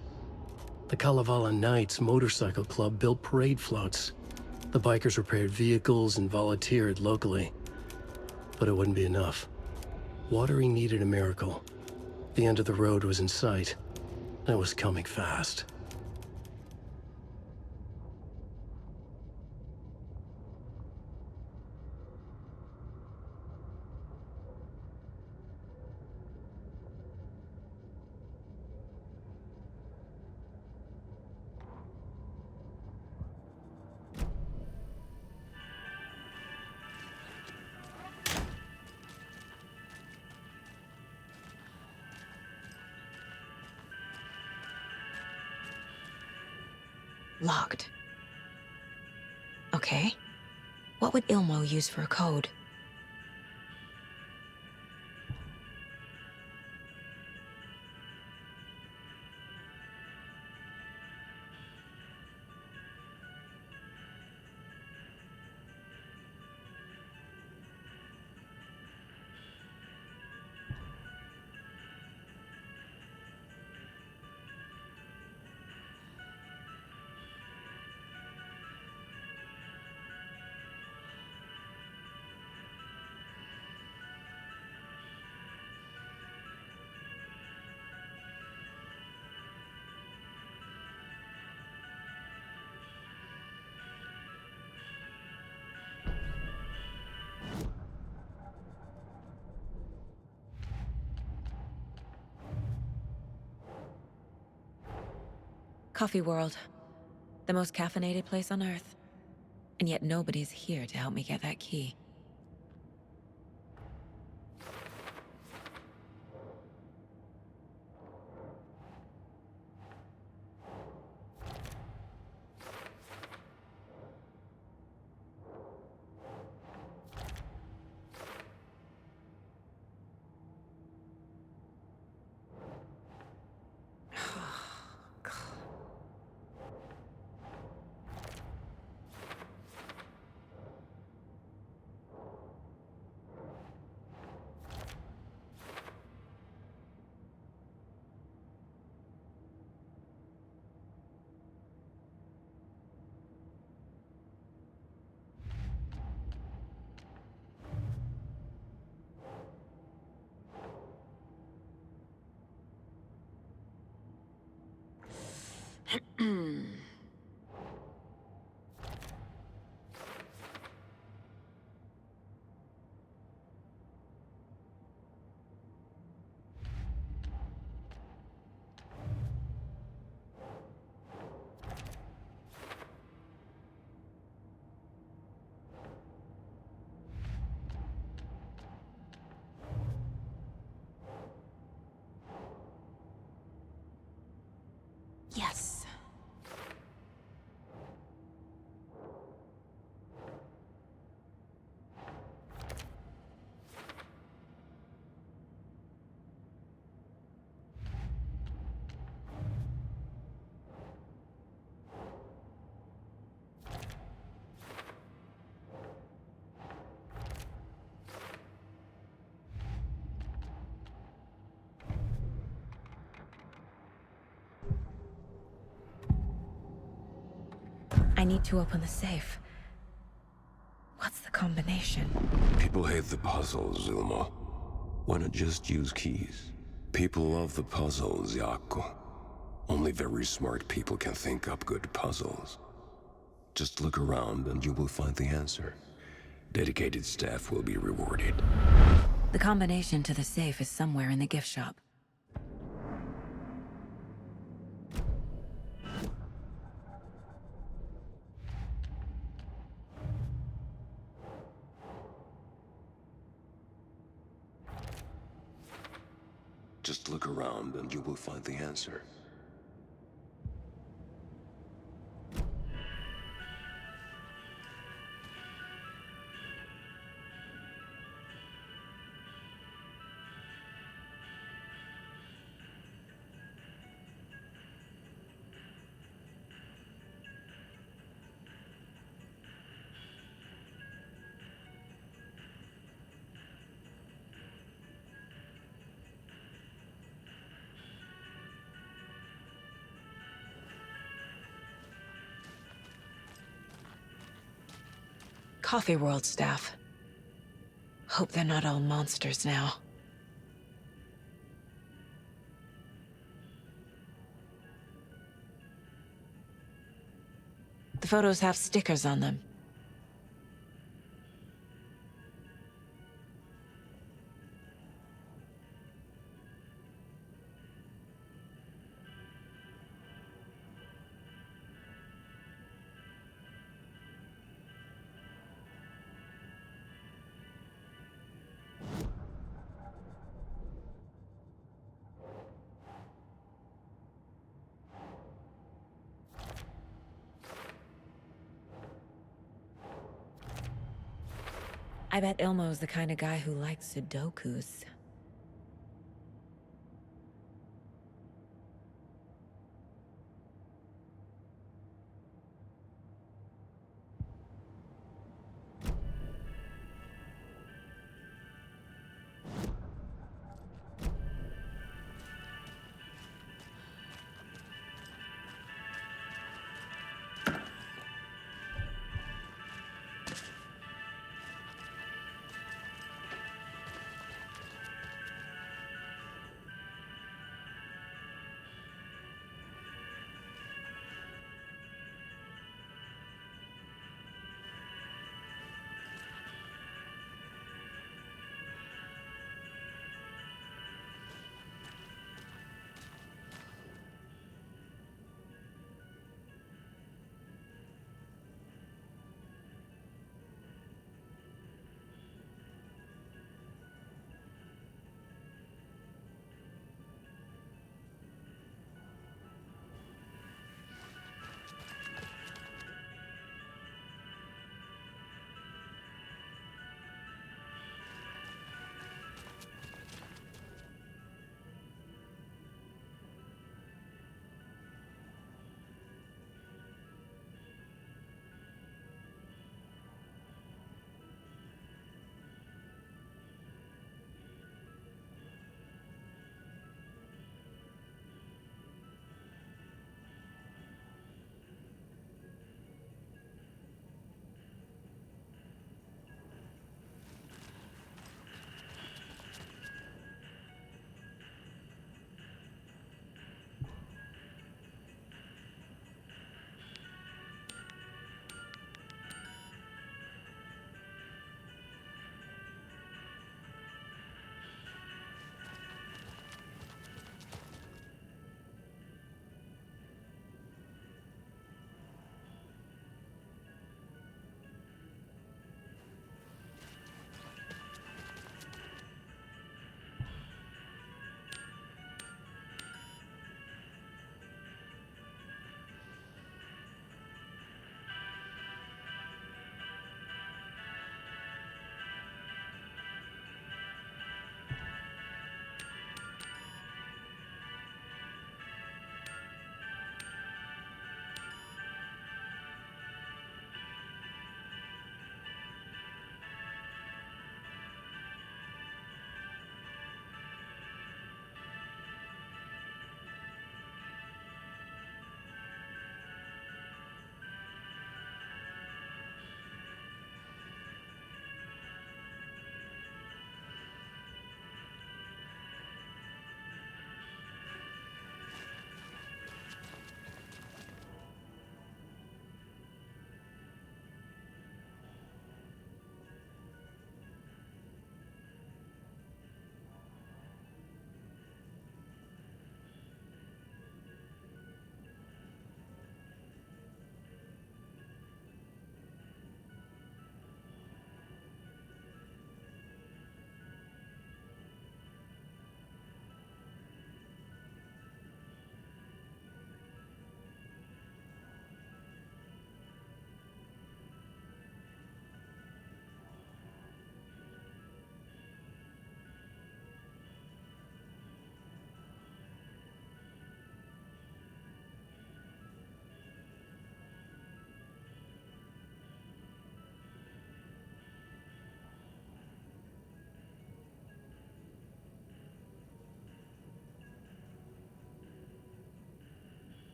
Speaker 2: The Kalevala Knights Motorcycle Club built parade floats. The bikers repaired vehicles and volunteered locally. But it wouldn't be enough. Watery needed a miracle. The end of the road was in sight, and it was coming fast.
Speaker 13: Locked. Okay. What would Ilmo use for a code? Coffee World. The most caffeinated place on Earth. And yet nobody's here to help me get that key. Yes. I need to open the safe. What's the combination?
Speaker 17: People hate the puzzles, Ilmo. Why not just use keys? People love the puzzles, Yaku. Only very smart people can think up good puzzles. Just look around and you will find the answer. Dedicated staff will be rewarded.
Speaker 13: The combination to the safe is somewhere in the gift shop.
Speaker 17: Just look around and you will find the answer.
Speaker 13: Coffee World staff. Hope they're not all monsters now. The photos have stickers on them. I bet Ilmo's the kind of guy who likes Sudokus.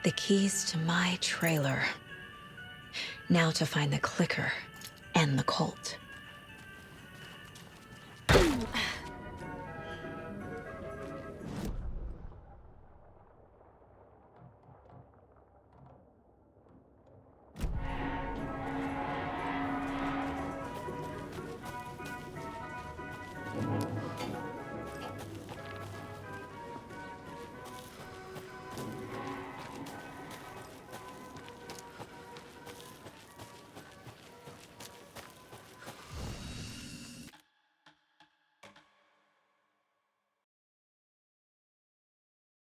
Speaker 13: The keys to my trailer. Now to find the clicker and the cult.